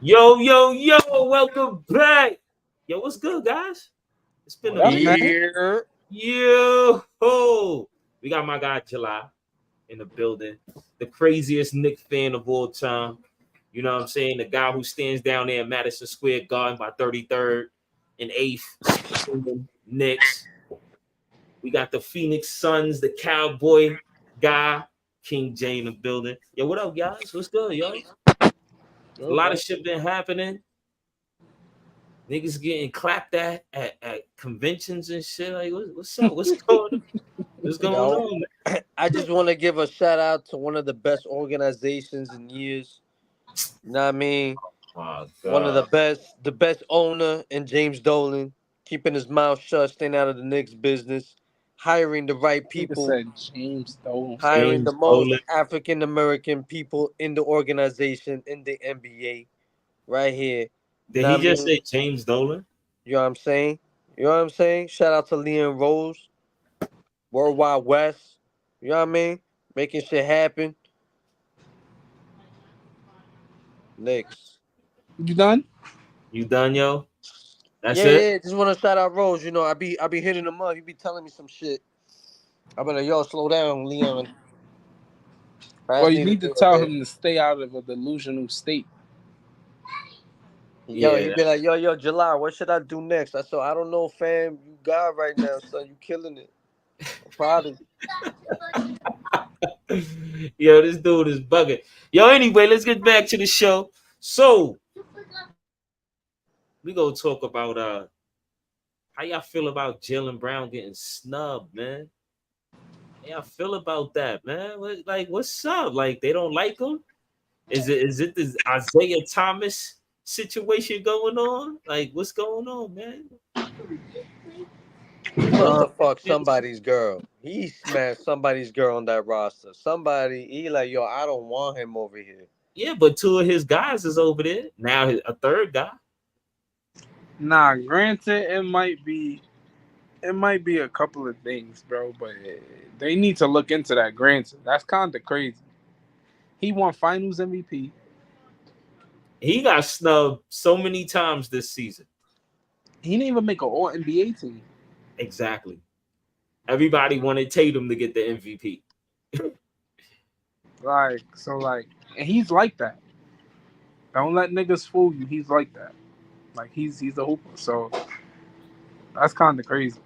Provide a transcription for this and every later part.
Yo, yo, yo, welcome back. Yo, what's good, guys? It's been What a up, man? minute. Yeah. Yo, ho. We got my guy July in the building, the craziest Knicks fan of all time. You know what I'm saying? The guy who stands down there in Madison Square Garden by 33rd and 8th, Knicks. We got the Phoenix Suns, the Cowboy guy, King J in the building. Yo, what up, guys? What's good, yo? A lot of shit been happening. Niggas getting clapped at conventions and shit. Like, what's up? What's going Yo, on? I just want to give a shout out to one of the best organizations in years. You know what I mean? Oh One of God. the best owner in James Dolan, keeping his mouth shut, staying out of the Knicks business, hiring the right Nigga people, said James Dolan. hiring the James most Dolan. African American people in the organization in the NBA, right here. Did Know he what I just mean? say James Dolan? You know what I'm saying? You know what I'm saying? Shout out to Leon Rose, Worldwide West. You know what I mean? Making shit happen. Knicks. You done? You done, yo? That's Yeah, it? yeah. Just want to shout out Rose. You know, I be hitting him up. He be telling me some shit. I be like, yo, slow down, Leon. I Well, just you need to need to do a tell bit. him to stay out of a delusional state. Yo, he Yeah. be like, yo, July. What should I do next? I said, I don't know, fam. You God right now, son. You killing it. I'm proud of you. Yo, this dude is bugging. Yo, anyway, let's get back to the show. So we gonna talk about how y'all feel about Jalen Brown getting snubbed, man. How y'all feel about that, man? What's up? Like, they don't like him? Is it this Isaiah Thomas situation going on? Like, what's going on, man? He must Uh, have fucked somebody's girl. He smashed somebody's girl on that roster. Somebody, he like, yo, I don't want him over here. Yeah, but two of his guys is over there now. A third guy. nah, granted, it might be a couple of things, bro, but they need to look into that. Granted, that's kind of crazy. He won Finals MVP. He got snubbed so many times this season. He didn't even make an All NBA team. Exactly. Everybody wanted Tatum to get the MVP. And he's like that. Don't let niggas fool you. He's like that. Like he's a hooper. So that's kind of crazy.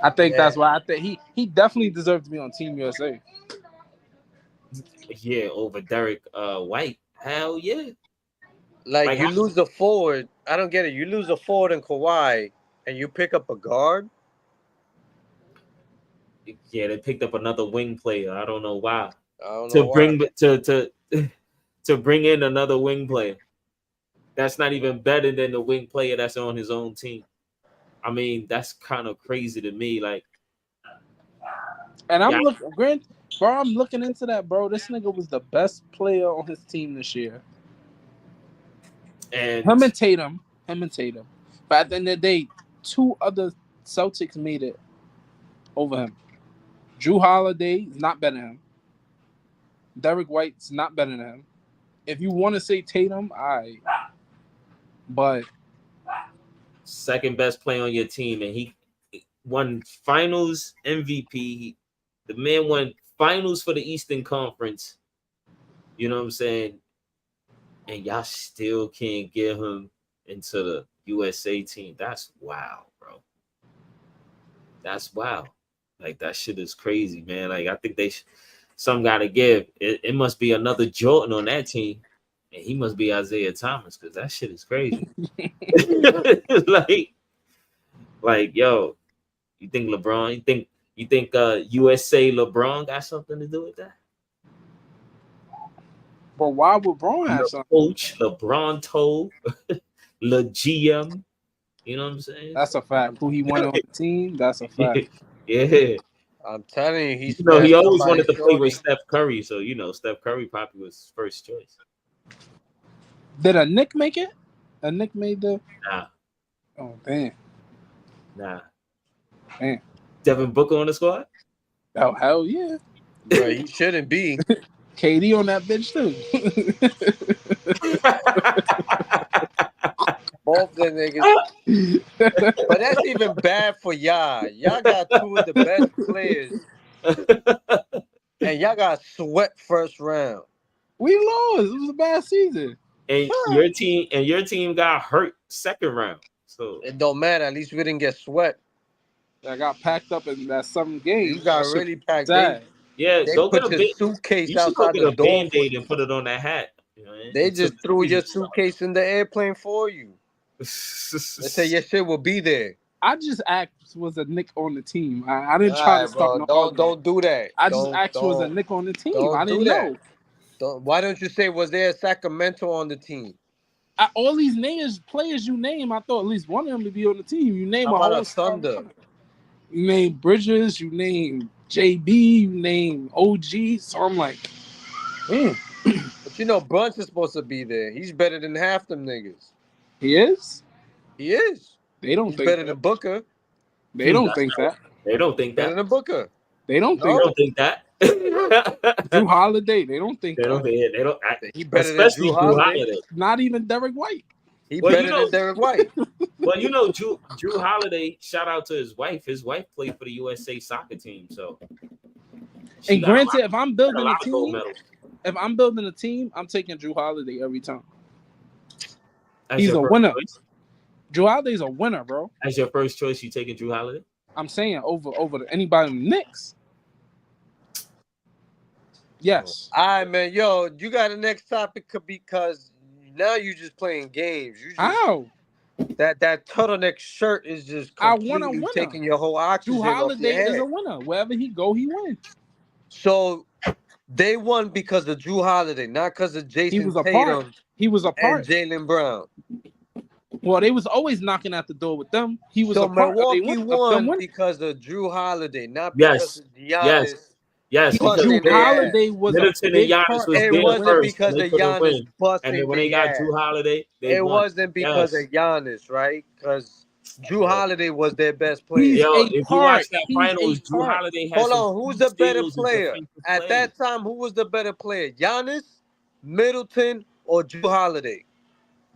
I think Yeah. that's why I think he definitely deserved to be on Team USA. Yeah, over Derek White. Hell yeah. Like Like, you lose a forward. I don't get it. You lose a forward in Kawhi and you pick up a guard. yeah, they picked up another wing player. I don't know why. I don't To know why. bring to to bring in another wing player. That's not even better than the wing player that's on his own team. I mean, that's kind of crazy to me. Like, And yeah, I'm looking into that, bro. This nigga was the best player on his team this year. and Him and Tatum. Him and Tatum. But at the end of the day, two other Celtics made it over him. Drew Holiday is not better than him. Derek White's not better than him. If you want to say Tatum, but second best player on your team, and he won Finals MVP. The man won Finals for the Eastern Conference. You know what I'm saying? And y'all still can't get him into the USA team. That's wow, bro. That's wow. Like, that shit is crazy, man. Like, I think some got to give. It must be another Jordan on that team, and he must be Isaiah Thomas because that shit is crazy. like, yo, you think LeBron? You think USA LeBron got something to do with that? why would Braun have Le something? coach LeBron told Le GM. You know what I'm saying? That's a fact. I'm, Who he wanted on the team, that's a fact. Yeah. I'm telling you, he He smashed always wanted somebody's to play with shorty. Steph Curry, so Steph Curry probably was his first choice. Did a Nick make it? A Nick made the. Nah, Oh damn, nah. damn. Devin Booker on the squad? Oh hell yeah. Bro, he shouldn't be. KD on that bitch too. Both the niggas. But that's even bad for y'all. Y'all got two of the best players, and y'all got swept first round. We lost. It was a bad season. and your team got hurt second round. So It don't matter. At least we didn't get swept. I got packed up in that some game. You got That shit really packed. sad. yeah, They go get put a your bit. suitcase You should go outside get the a door for band-aid you. and put it on that hat. You know, They until just the threw your season starts. suitcase in the airplane for you. They say your shit will be there. I just asked was a Nick on the team. I didn't All try to right, start bro. no Don't argument. do that. I just asked was a Nick on the team. I don't do didn't that. know. Why don't you say was there a Sacramento on the team? All these players you name, I thought at least one of them to be on the team. You name How a about whole a Thunder? You name Bridges, you name JB, you name OG. So I'm like, But you know Brunch is supposed to be there. He's better than half them niggas. he is? He is. They don't He's think better that. than Booker. They don't That's think right. that. They don't think Better that. than Booker. They don't They think don't think that. Drew Holiday. They don't think They don't that. think. They don't. He better than Especially Drew Drew Holiday. Holiday. Not even Derek White. He Well, better than Derek White. Well, Drew Holiday. Shout out to his wife. His wife played for the USA soccer team. So, And granted, if I'm a building lot a of gold team, medals. I'm taking Drew Holiday every time. As He's your a first winner. choice? Drew Holiday's a winner, bro. As your first choice, you taking Drew Holiday? I'm saying over anybody in the Knicks. Yes. All right, man. Yo, you got a next topic because now you just playing games. You just How? that turtleneck shirt is just I want a completely winner. taking your whole Drew oxygen off your Holiday head. is a winner. Wherever he go, he wins. So they won because of Drew Holiday, not because of Jason He was a Tatum part. He was a and part. Jaylen Brown. Well, they was always knocking at the door with them. He was So a part of Milwaukee them won winning. because of Drew Holiday, not Yes. because of Giannis. Yes, because Drew Busting their Holiday ass. was Middleton a and big Giannis part was of It there them wasn't winning. first, and because they of couldn't Giannis win. And busting then when they their got ass. Drew Holiday, they It won. wasn't because of Giannis, right? Because Drew Holiday was their best player. He's Yo, a if you part. watch that He's finals, a Drew part. Holiday had Hold some on, who's key the better steals and player? defensive At plays. that time, who was the better player? Giannis, Middleton, or Drew Holiday?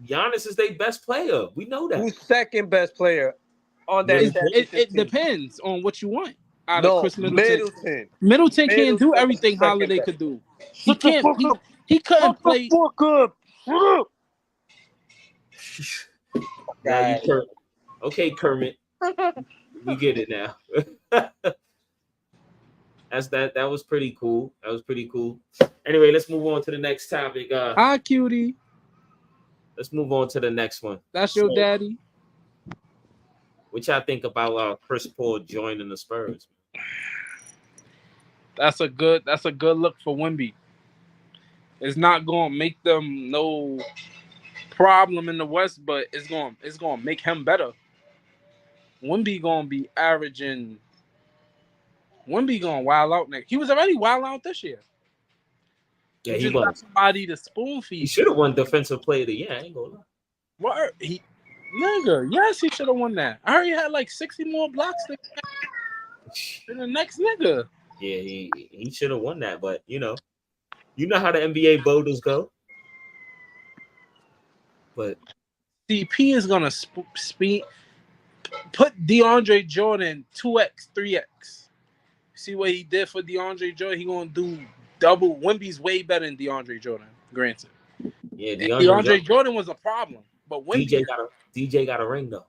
Giannis is their best player. We know that. Who's second best player on that championship It team? depends on what you want out of No, Chris Middleton. Middleton. Middleton can't do Middleton was everything second Holiday best. could do. He Shut the can't. fuck up. He couldn't Shut the play. fuck up. Shut up. Now you Kermit. Okay, Kermit. We get it now. That was pretty cool. That was pretty cool. Anyway, let's move on to the next topic. Hi, cutie. Let's move on to the next one. That's your daddy. What y'all think about Chris Paul joining the Spurs? That's a good look for Wemby. It's not gonna make them no problem in the West, but it's gonna make him better. Wemby gonna be averaging. Wemby gonna wild out next. He was already wild out this year. Yeah, he just was. got somebody to spoon feed. He should have won Defensive Player of the Year. I ain't gonna lie. What nigga? Yes, he should have won that. I heard he had like 60 more blocks than the next nigga. Yeah, he should have won that, but you know how the NBA voters go. But CP is gonna speed. Put DeAndre Jordan 2x, 3x. See what he did for DeAndre Jordan? He gonna do double. Wemby's way better than DeAndre Jordan. Granted. yeah, DeAndre Jordan was a problem, but Wemby DJ got a ring though.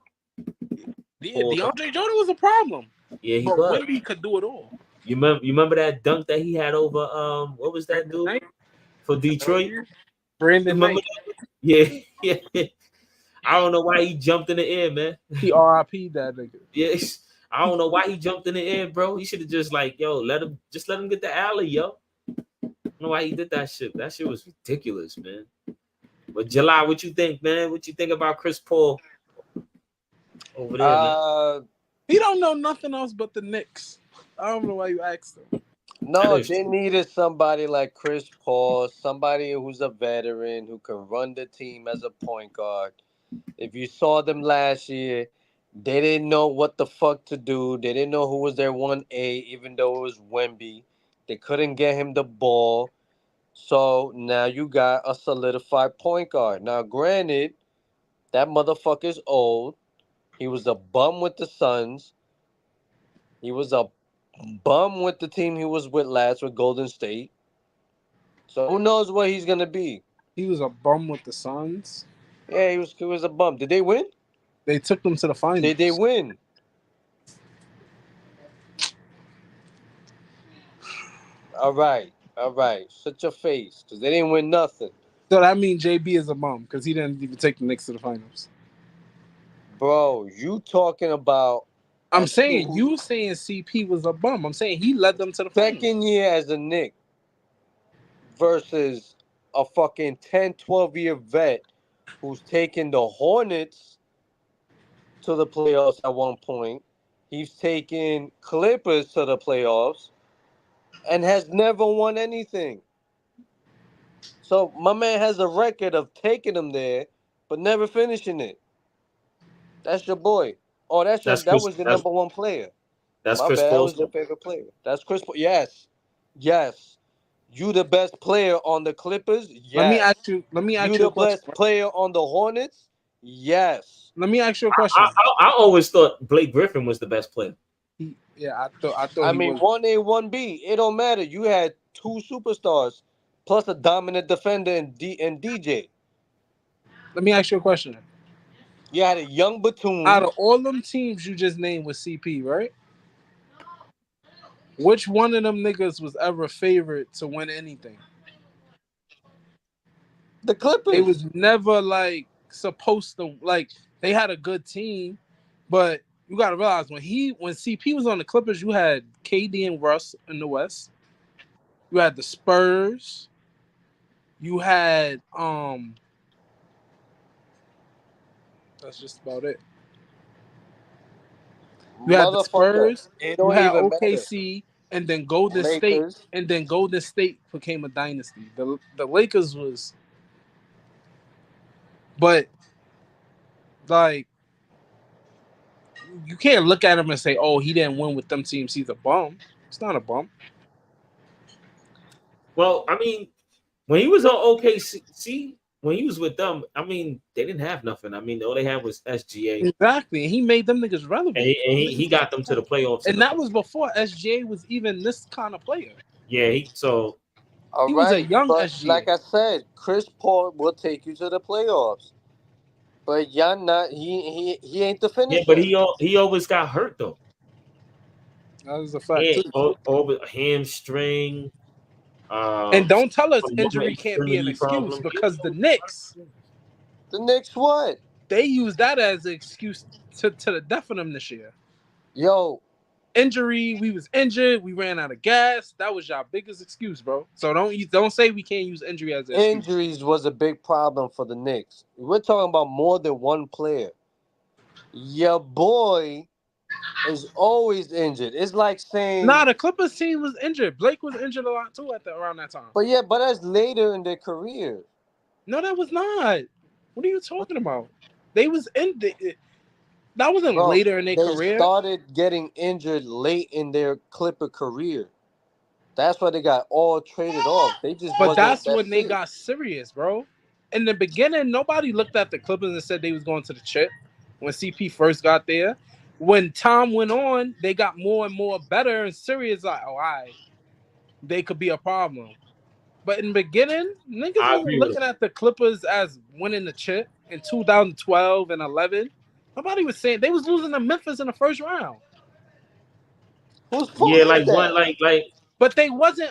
DeAndre Jordan was a problem. Yeah, he but was. Wemby could do it all. You remember that dunk that he had over what was that dude for Detroit? Brandon Knight. Yeah, yeah. I don't know why he jumped in the air, man. He RIP'd that nigga. Yes. I don't know why he jumped in the air, bro. He should have just let him get the alley, yo. I don't know why he did that shit. That shit was ridiculous, man. But July, what you think, man? What you think about Chris Paul over there, man? He don't know nothing else but the Knicks. I don't know why you asked him. No, they needed somebody like Chris Paul, somebody who's a veteran who can run the team as a point guard. If you saw them last year, they didn't know what the fuck to do. They didn't know who was their 1A, even though it was Wemby. They couldn't get him the ball. So now you got a solidified point guard. Now, granted, that motherfucker's old. He was a bum with the Suns. He was a bum with the team he was with last with Golden State. So who knows what he's gonna be? He was a bum with the Suns. Yeah, he was a bum. Did they win? They took them to the finals. Did they win? All right, all right. Shut your face, because they didn't win nothing, So that means JB is a bum because he didn't even take the Knicks to the finals. bro. You talking about I'm a saying team you saying CP was a bum. I'm saying he led them to the finals. second year as a Knick versus a fucking 10, 12-year vet who's taken the Hornets to the playoffs at one point. He's taken Clippers to the playoffs and has never won anything. So my man has a record of taking them there, but never finishing it. That's your boy. Oh, That's that Chris. was your number one player. That's My Chris bad. That Paul. was your favorite player. That's Chris Paul. Yes. Yes. You the best player on the Clippers? Let me Yes. ask you. Let me ask You you the a question. best player on the Hornets? Yes. Let me ask you a I, question. I always thought Blake Griffin was the best player. I thought I he mean, was. 1A, 1B. It don't matter. You had two superstars plus a dominant defender and DJ. Let me ask you a question. You had a young Out Batum. of all them teams you just named with CP, right? Which one of them niggas was ever favored to win anything? The They Clippers. was never like supposed to like. They had a good team, but you got to realize when CP was on the Clippers, you had KD and Russ in the West. You had the Spurs. You had That's just about it. You had the Motherfucker. Spurs. It You don't had even matter. OKC, and then Golden State, Lakers. and then Golden State became a dynasty. The Lakers was, but like you can't look at him and say, "Oh, he didn't win with them teams. He's a bum." It's not a bum. Well, I mean, when he was on OKC, when he was with them, I mean, they didn't have nothing. I mean, all they had was SGA, Exactly, and he made them niggas relevant. and he got them to the playoffs. And that was before SGA was even this kind of player. Yeah, so All He was a right. young But SGA. like I said, Chris Paul will take you to the playoffs. But y'all not he ain't the yeah, but finisher. he always got hurt though. That was a fact Yeah, too. over a hamstring. And don't tell us Some other injury can't be an extremity excuse problem. because the Knicks, The Knicks what? they use that as an excuse to the death of them this year. Yo, Injury, we was injured, we ran out of gas. That was y'all biggest excuse, bro. So don't say we can't use injury as an excuse. injuries was a big problem for the Knicks. We're talking about more than one player. Your boy is always injured. It's like saying, Nah, the Clippers team was injured. Blake was injured a lot too around that time. but that's later in their career. No, that was not. What are you talking about? They was that wasn't Bro, later in their they career. started getting injured late in their Clipper career. That's why they got all traded off. They just But wasn't. that's when they it. got serious, bro. In the beginning, nobody looked at the Clippers and said they was going to the chip when CP first got there. When time went on, they got more and more better and serious. Like, oh, they could be a problem. But in the beginning, niggas I wasn't agree with looking at the Clippers as winning the chip in 2012 and 11. Nobody was saying they was losing to Memphis in the first round. Whose fault yeah, is like that? one, like But they wasn't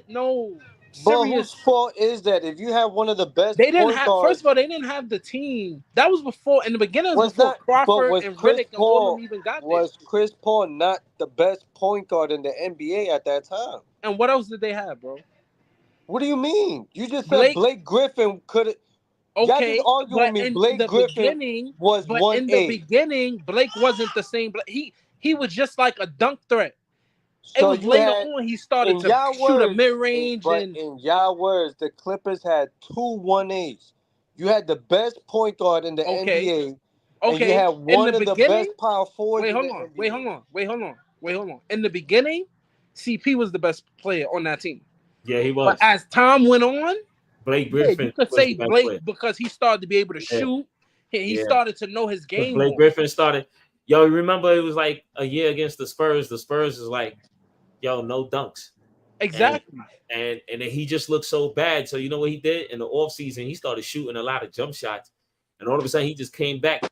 no But whose serious. fault is that? If you have one of the best They didn't point have. First guards, of all, they didn't have the team. That was before. In the beginning, it was was before not. But Crawford was and Chris Riddick and all of them Paul even got there. not the best point guard in the NBA at that time? And what else did they have, bro? What do you mean? You just said Blake. Blake Griffin could. Y'all just Okay, arguing with but me. Blake Griffin was one in the A. beginning, Blake wasn't the same. He was just like a dunk threat. It So was you later had, on he started in to y'all shoot a words, mid range and in y'all words, the Clippers had two 1As. You had the best point guard in the okay, NBA, and you okay. had In the one of the beginning, best power forwards wait, in hold the on, wait, NBA. hold on, wait, hold on, wait, hold on. In the beginning, CP was the best player on that team. Yeah, he But was. as time went on, Blake yeah, you Griffin could was say the best Blake player. because he started to be able to Yeah, shoot. He yeah. started to know his Because game Blake more. Griffin started. Yo, remember it was like a year against the Spurs. The Spurs is like, yo, no dunks. And Exactly. and then he just looked so bad. So you know what he did in the offseason? He started shooting a lot of jump shots. And all of a sudden he just came back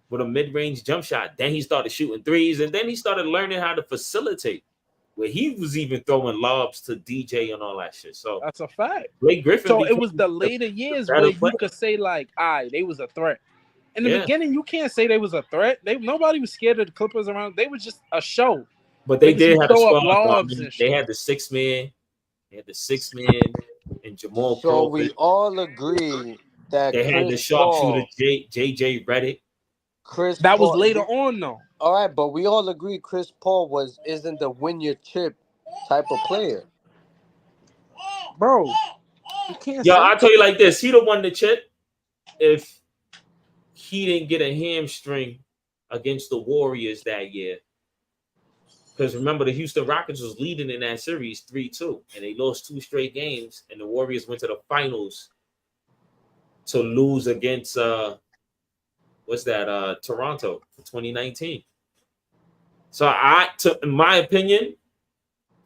with a mid-range jump shot. Then he started shooting threes. And then he started learning how to facilitate. Where he was even throwing lobs to DJ and all that shit. So That's a fact. Blake Griffin So it was became the the later years better where you player. could say like, they was a threat. In the Yeah. beginning, you can't say they was a threat. Nobody was scared of the Clippers around. They was just a show. But they Niggas who did have a throw up squad. Though. I lobs mean, and they shit. had the 6 man. They had the 6 man and Jamal So Crawford. we all agree that They had the Chris sharpshooter Paul, JJ Redick. Chris That was Paul. later on though. All right, but we all agree Chris Paul isn't the win your chip type of player. Bro, you can't Yo, say I'll tell you like this. He'd have won the chip if he didn't get a hamstring against the Warriors that year. Because remember, the Houston Rockets was leading in that series 3-2, and they lost 2 straight games, and the Warriors went to the finals to lose against Toronto for 2019. So in my opinion,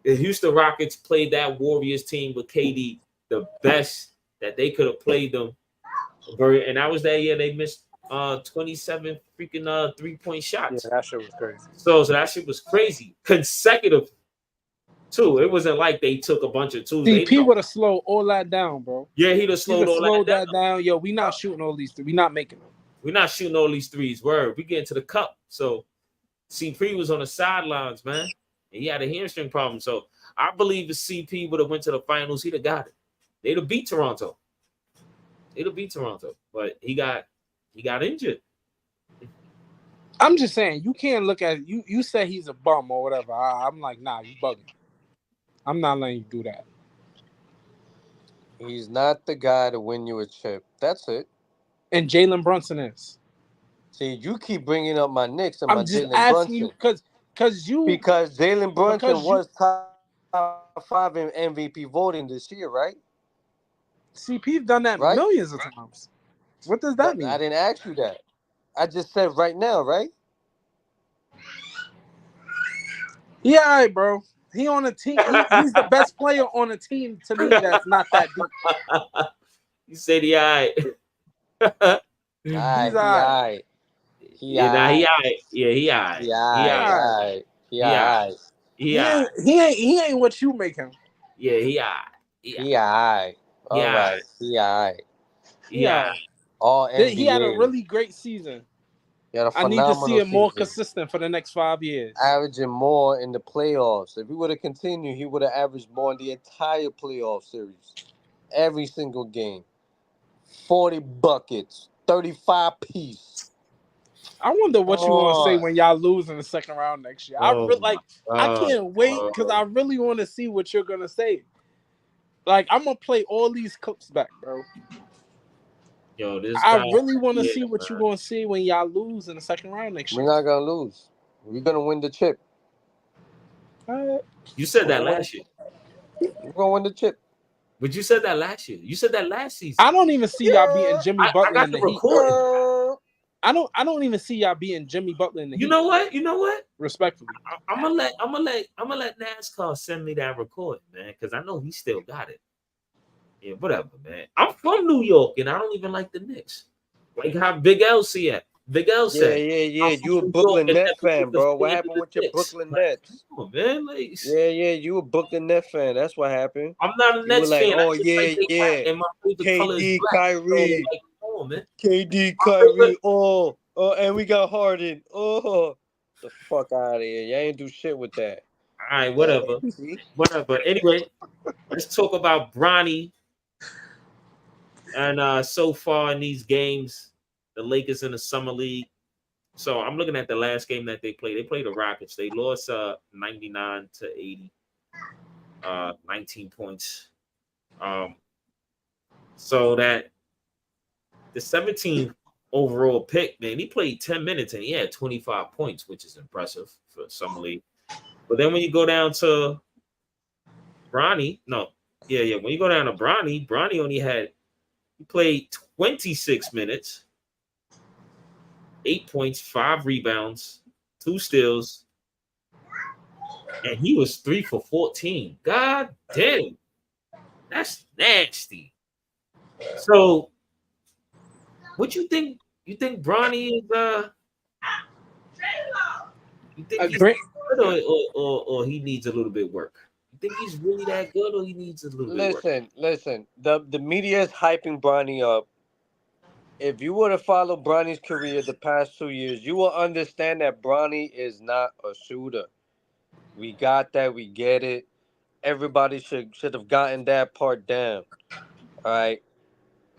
the Houston Rockets played that Warriors team with KD the best that they could have played them. And that was that year they missed 27 freaking 3-point Yeah, shots. that shit was crazy. So that shit was crazy. Consecutive too. It wasn't like they took a bunch of twos. CP would have slowed all that down, bro. Yeah, he'd have He'd slowed have all slowed that down. Yo, we not shooting all these three. We not making them. We're not shooting all these threes. Word. We getting to the cup. So CP was on the sidelines, man. And he had a hamstring problem. So I believe if CP would have went to the finals, he'd have got it. They'd have beat Toronto. But he got injured. I'm just saying, you can't look at you. You say he's a bum or whatever. I'm like, nah, you bugging. I'm not letting you do that. He's not the guy to win you a chip. That's it. And Jalen Brunson is. See, you keep bringing up my Knicks and my I'm just Jalen asking you Brunson. because Jalen Brunson because you was top 5 in MVP voting this year, right? CP's done that Right? millions of times. What does that mean? I didn't ask you that. I just said right now, right? Yeah, all right, bro. He on a team. He's the best player on a team to me. That's not that deep. You said he all right. He's all right. He all right. Yeah, he all right. He all right. He all right. He ain't what you make him. Yeah, he all right. He all right. All right. He all right. Yeah. All NBA. He had a really great season. He had a I phenomenal need to see him more season. consistent for the next 5 years. Averaging more in the playoffs. If he would have continued, he would have averaged more in the entire playoff series. Every single game. 40 buckets. 35 piece. I wonder what you want to say when y'all lose in the second round next year. I can't wait because I really want to see what you're gonna say. Like, I'm gonna play all these clips back, bro. Yo, this I guy, really want to see what you're gonna say when y'all lose in the second round next year. We're not gonna lose. We're gonna win the chip. You said that last year. We're gonna win the chip. But you said that last year. You said that last season. I don't even see y'all beating Jimmy Butler in the Heat. I don't even see y'all beating Jimmy Butler in the Heat. You know what? Respectfully. I'm gonna let NASCAR send me that recording, man, because I know he still got it. Yeah, whatever, man. I'm from New York and I don't even like the Knicks. Like how Big L see it. Big L said. Yeah. You a Brooklyn Nets fan, bro. What happened with your Brooklyn Nets? Come on, man. Like, yeah. You a Brooklyn Nets fan. That's what happened. I'm not a Nets fan. Oh, yeah. And my favorite color is KD, black. Kyrie. So, like, come on, man. KD, Kyrie. Oh, and we got Harden. Oh, the fuck out of here. You ain't do shit with that. All right, whatever. Whatever. Anyway, let's talk about Bronny. And so far in these games, the Lakers in the Summer League. So I'm looking at the last game that they played. They played the Rockets. They lost 99-80, 19 points. So that the 17th overall pick, man, he played 10 minutes and he had 25 points, which is impressive for Summer League. But then when you go down to Bronny, Yeah. When you go down to Bronny he played 26 minutes, 8 points, 5 rebounds, 2 steals, and he was 3 for 14. God damn, that's nasty. So, what you think? You think Bronny is You think A he's great. good or he needs a little bit work? You think he's really that good or he needs a little bit work? Listen. The media is hyping Bronny up. If you were to follow Bronny's career the past 2 years, you will understand that Bronny is not a shooter. We got that. We get it. Everybody should have gotten that part down. All right.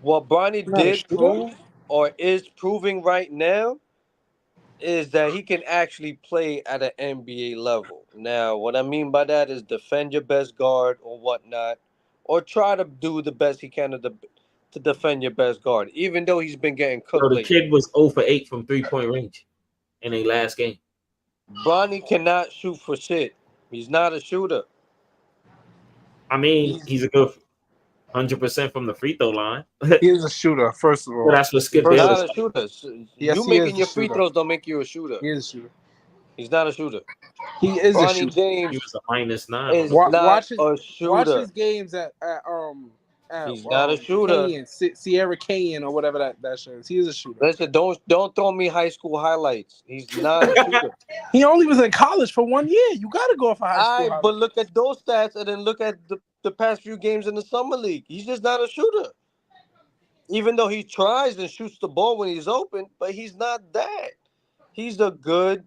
What Bronny Not a did shooter. prove or is proving right now is that he can actually play at an NBA level. Now, what I mean by that is defend your best guard or whatnot, or try to do the best he can to defend your best guard, even though he's been getting So cooked the lately. kid was 0 for 8 from 3-point range in a last game. Bronny cannot shoot for shit. He's not a shooter. I mean, He's he's a good 100% from the free throw line. He is a shooter. First of So all, that's what Skip he's first not Bayless. a shooter. yes, You he making is a your free shooter. throws don't make you a shooter. He is a shooter. He's not a shooter. He is a Bronny shooter. He James was a -9 on is the Watch, board. not watch his a watch shooter. his games at He's not a shooter. Kayan, Sierra Kayan or whatever that show is. He is a shooter. Listen, don't throw me high school highlights. He's not a shooter. He only was in college for 1 year. You got to go for high school. But look at those stats and then look at the past few games in the summer league. He's just not a shooter. Even though he tries and shoots the ball when he's open, but he's not that. He's a good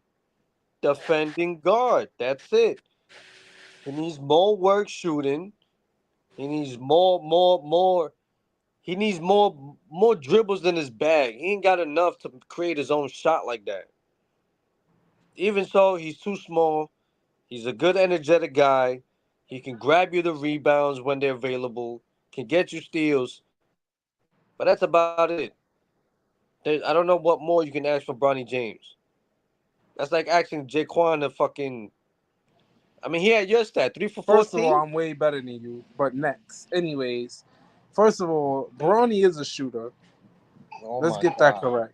defending guard. That's it. He needs more work shooting. He needs more. He needs more dribbles in his bag. He ain't got enough to create his own shot like that. Even so, he's too small. He's a good, energetic guy. He can grab you the rebounds when they're available, can get you steals, but that's about it. I don't know what more you can ask for Bronny James. That's like asking Jaquan to fucking. I mean, he had your stat 3 for First of all, 14. I'm way better than you. But next, anyways, first of all, Bronny is a shooter. Oh Let's my get that god, correct.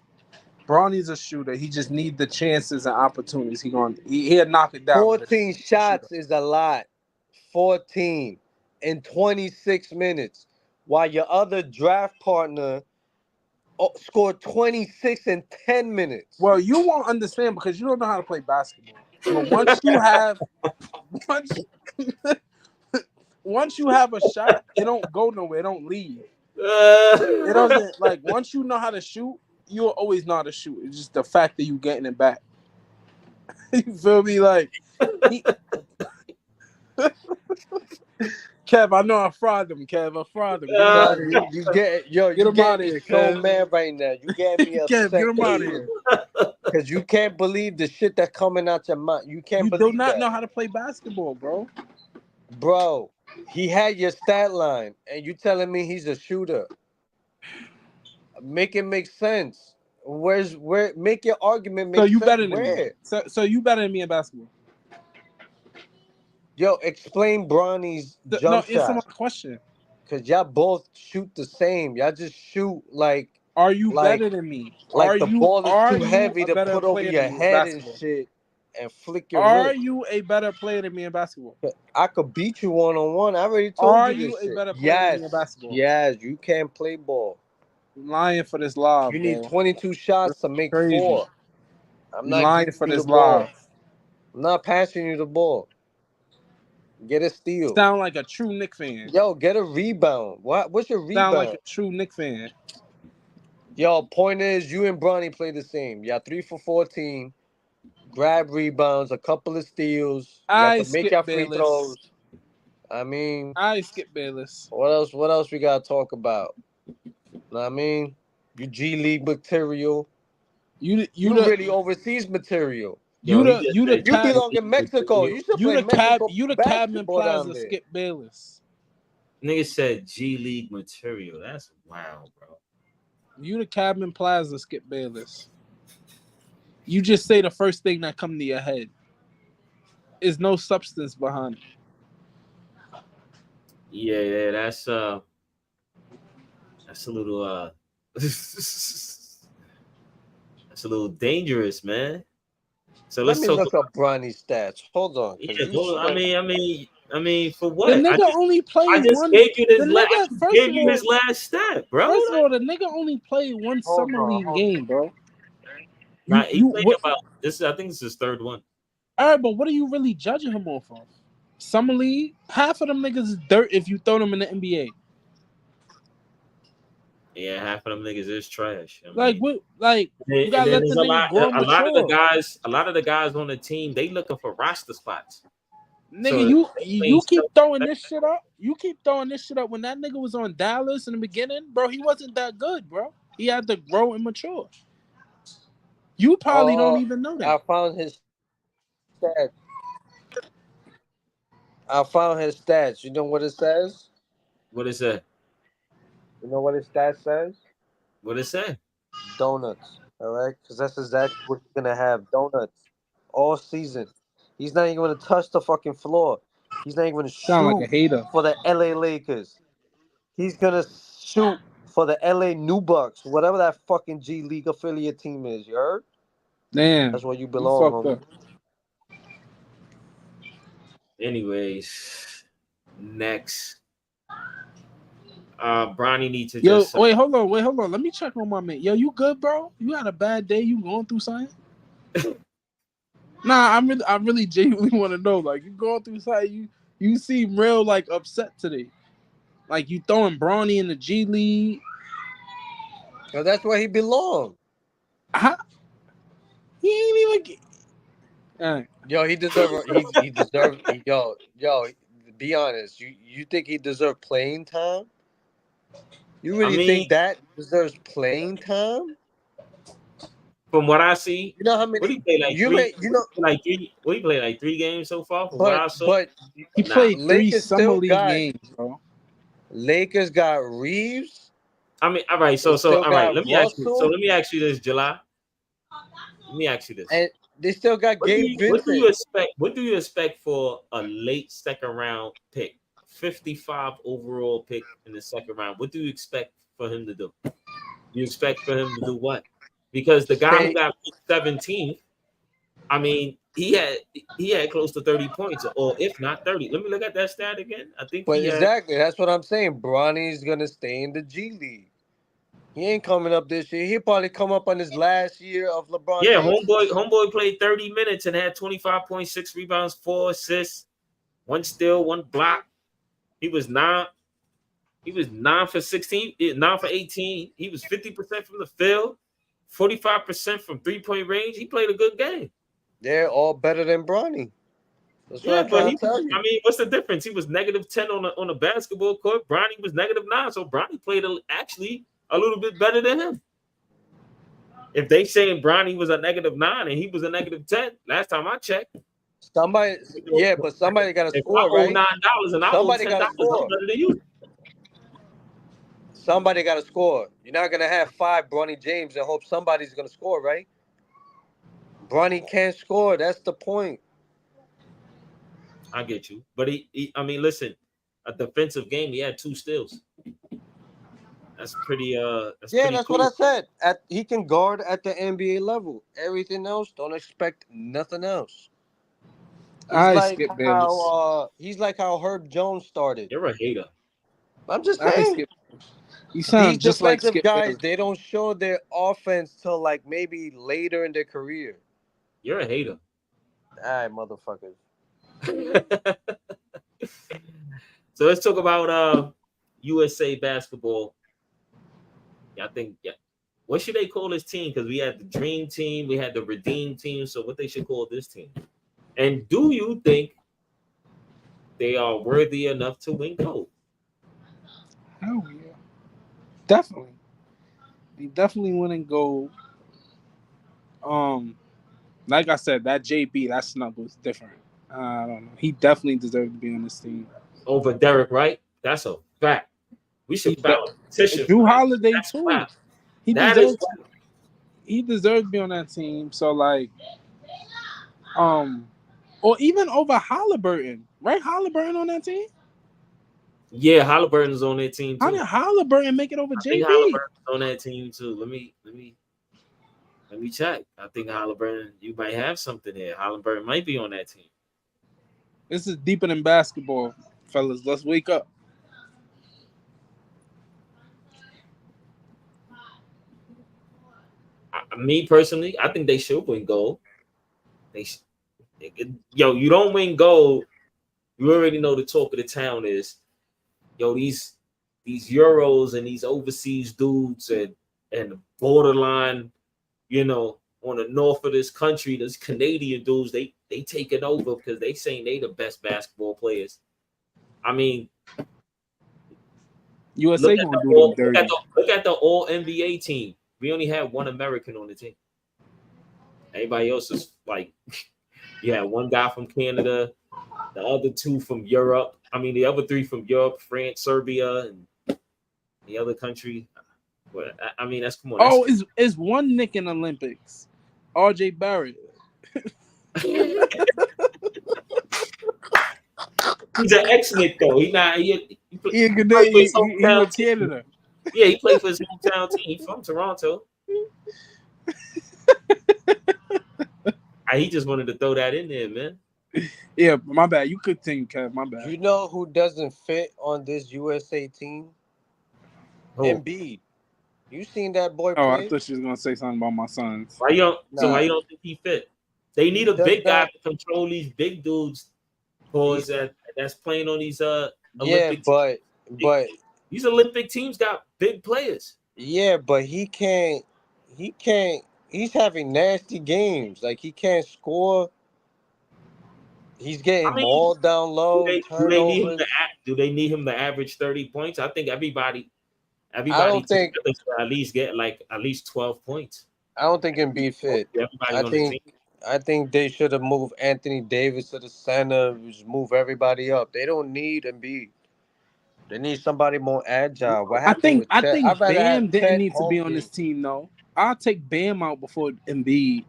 Bronny's a shooter. He just need the chances and opportunities. He'll knock it down. 14 shots is a lot. 14 in 26 minutes, while your other draft partner scored 26 in 10 minutes. Well, you won't understand because you don't know how to play basketball. But once you have once you have a shot, it don't go nowhere. It don't leave. It doesn't like once you know how to shoot, you'll always know how to shoot. It's just the fact that you getting it back. You feel me? Like he, Kev, I know I fried them, Kev. I fried them. Get him out of here. You him out get of me here, so Kev. mad right now. You get me Kev, get upset him out of here. because you can't believe the shit that coming out your mouth. You can't You do believe not that, know how to play basketball, bro. bro. He had your stat line, and you telling me he's a shooter. Make it make sense. Where? Make your argument So make you sense. better than me. Where? So you better than me in basketball. Yo, explain Bronny's No, jump answer my shot. question. Cause y'all both shoot the same. Y'all just shoot Are you like better than me? like the ball is Are too you heavy a to better put over player your than me in head and basketball? shit and flick your Are wrist. you a better player than me in basketball? I could beat you 1-on-1. I already told Are you you this a shit. better player than me in Yes, basketball? yes, you can't play ball. You lying for this live, You need bro. 22 shots to make Crazy. 4. I'm You not lying giving for you the this ball. live. I'm not passing you the ball. Get a steal. Sound like a true Knick fan. Yo, get a rebound. What's your Sound like rebound? a true Knick fan. Yo, point is, you and Bronny play the same. Y'all 3 for 14. Grab rebounds, a couple of steals. Y'all I can make Skip your free Bayless. throws. I mean, I Skip Bayless. what else? What else we gotta talk about? Know what I mean, you G League material. You You the really overseas material. Yo, he just you the said You cat belong in Mexico. You should play Mexico you the Cadman basketball down Plaza there. Skip Bayless. nigga said G League material. That's wild, bro. You the Cadman Plaza Skip Bayless. You just say the first thing that come to your head. There's no substance behind it. Yeah, that's a little that's a little dangerous, man. So Let let's me talk look about up Bronny's stats. Hold on, because yeah. you Hold on. swear. I mean, for The what? nigga only I played just one. gave you The this. I nigga, just gave you his last stat, bro. first of Like, all, the nigga only played one Hold summer on, league hold game, bro. nah, You he you played what? about this. I think it's his third one. All right, but what are you really judging him off of? Summer league, half of them niggas is dirt if you throw them in the NBA. Yeah, half of them niggas is trash. I Like mean, what? Like you and gotta then let the there's nigga grow and a lot of the mature. guys, on the team, they looking for roster spots. Nigga, So you keep throwing this shit up. You keep throwing this shit up. When that nigga was on Dallas in the beginning, bro, he wasn't that good, bro. He had to grow and mature. You probably don't Oh, even know I that. found his stats. I found his stats. You know what it says? what is that? You know what his stats says? What is that? Donuts. All right, because that's exactly what he's gonna have. Donuts all season. He's not even gonna touch the fucking floor. He's not even gonna Sound like shoot a hater. for the LA Lakers. He's gonna shoot for the LA New Bucks, whatever that fucking G League affiliate team is. You heard? Damn, That's where you you belong, fucked homie. up. Anyways, next, Bronny needs to Yo, just wait, hold on. Let me check on my man. Yo, you good, bro? You had a bad day? You going through something? Nah, I really genuinely want to know. Like, you going through something? You seem real like upset today. Like you throwing Bronny in the G League. So that's where he belongs. How, he ain't even. Right. Yo, he deserve. He deserve. Yo. Be honest. You think he deserved playing time? You I really mean, think that deserves playing time? from what I see, You know how what many he played like you three, may you know, like three. What he played like 3 games so far. From what but I saw, but He nah. played 3 summer league games, bro. Lakers got Reeves. I mean, all right. They So still all right. got So Russell, let me ask you this, July. Let me ask you this. and they still got Gabe What do you Vincent. expect? What do you expect for a late second round pick, 55 overall pick in the second round? What do you expect for him to do? You expect for him to do what? Because the guy who Stay, got 17th, I mean, he had close to 30 points, or if not 30. Let me look at that stat again. I think but he had. exactly that's what I'm saying. Bronny's gonna stay in the G League. He ain't coming up this year. He'll probably come up on his last year of LeBron Yeah, James. homeboy played 30 minutes and had 25.6 rebounds, 4 assists, 1 steal, 1 block. He was nine. He was 9 for 16, 9 for 18. He was 50% from the field, 45% from 3-point range. He played a good game. They're all better than Bronny. That's what Yeah, I'm but trying to tell I you. mean, what's the difference? He was -10 on the basketball court. Bronny was -9, so Bronny played actually a little bit better than him. If they saying Bronny was a -9 and he was a -10, last time I checked. Somebody, yeah, but somebody got to If I score, owe right? $9 and I owe Somebody got to $10, I'm score. better than you. Somebody got to score. You're not gonna have 5 Bronny James and hope somebody's gonna score, right? Bronny can't score. That's the point. I get you, but I mean, listen, a defensive game. He had 2 steals. That's pretty. That's Yeah, pretty that's what cool. I said. He can guard at the NBA level. Everything else, don't expect nothing else. All right, Skip Bayless. He's like how Herb Jones started. You're a hater. I'm just All right, saying. Skip. You These sound just like defensive Skip guys, Bayless. they don't show their offense till like maybe later in their career. You're a hater. All right, motherfuckers. So let's talk about USA basketball. Yeah, I think yeah. What should they call this team? Because we had the Dream Team, we had the Redeem Team. So what they should call this team? And do you think they are worthy enough to win gold? Hell yeah, definitely. He definitely wouldn't go. Like I said, that JB, that snub was different. I don't know. He definitely deserved to be on this team. Over Derek Wright? That's a fact. We He should de- file a petition for Drew that. Holiday That's too. wow. He That is deserved. He deserved to be on that team. So like, or even over Halliburton, right? Halliburton on that team. Yeah, Halliburton's on that team How too. did Halliburton make it over I think JB? Halliburton's on that team too. Let me check. I think Halliburton, you might have something there. Halliburton might be on that team. This is deeper than basketball, fellas. Let's wake up. Me personally, I think they should win gold. You don't win gold. You already know the talk of the town is, these Euros and these overseas dudes and borderline, on the north of this country, those Canadian dudes, they taking over because they saying they the best basketball players. I mean, USA gonna do them dirty. Look at the all NBA team. We only had one American on the team. Everybody else is like, you had one guy from Canada, the other two from Europe. I mean, the other three from Europe, France, Serbia, and the other country. But I mean, come on. Oh, is one Nick in Olympics? RJ Barrett. He's an ex-Nick though. He not. He went Canada. Yeah, he played for his hometown team. He's from Toronto. He just wanted to throw that in there, man. Yeah, my bad. You continue, Kev. My bad. You know who doesn't fit on this USA team? Embiid. You seen that boy play? Oh, I thought she was gonna say something about my sons. Why you don't think he fit? They need a big guy to control these big dudes, boys that's playing on these Olympic teams. But these Olympic teams got big players. Yeah, but he can't. He's having nasty games. Like, he can't score. He's getting mauled down low. Do they need him to average 30 points? I think everybody I don't think at least get at least 12 points. I don't think Embiid fit. I think they should have moved Anthony Davis to the center, just move everybody up. They don't need Embiid. They need somebody more agile. I think Bam didn't need to be on this team though. I'll take Bam out before Embiid.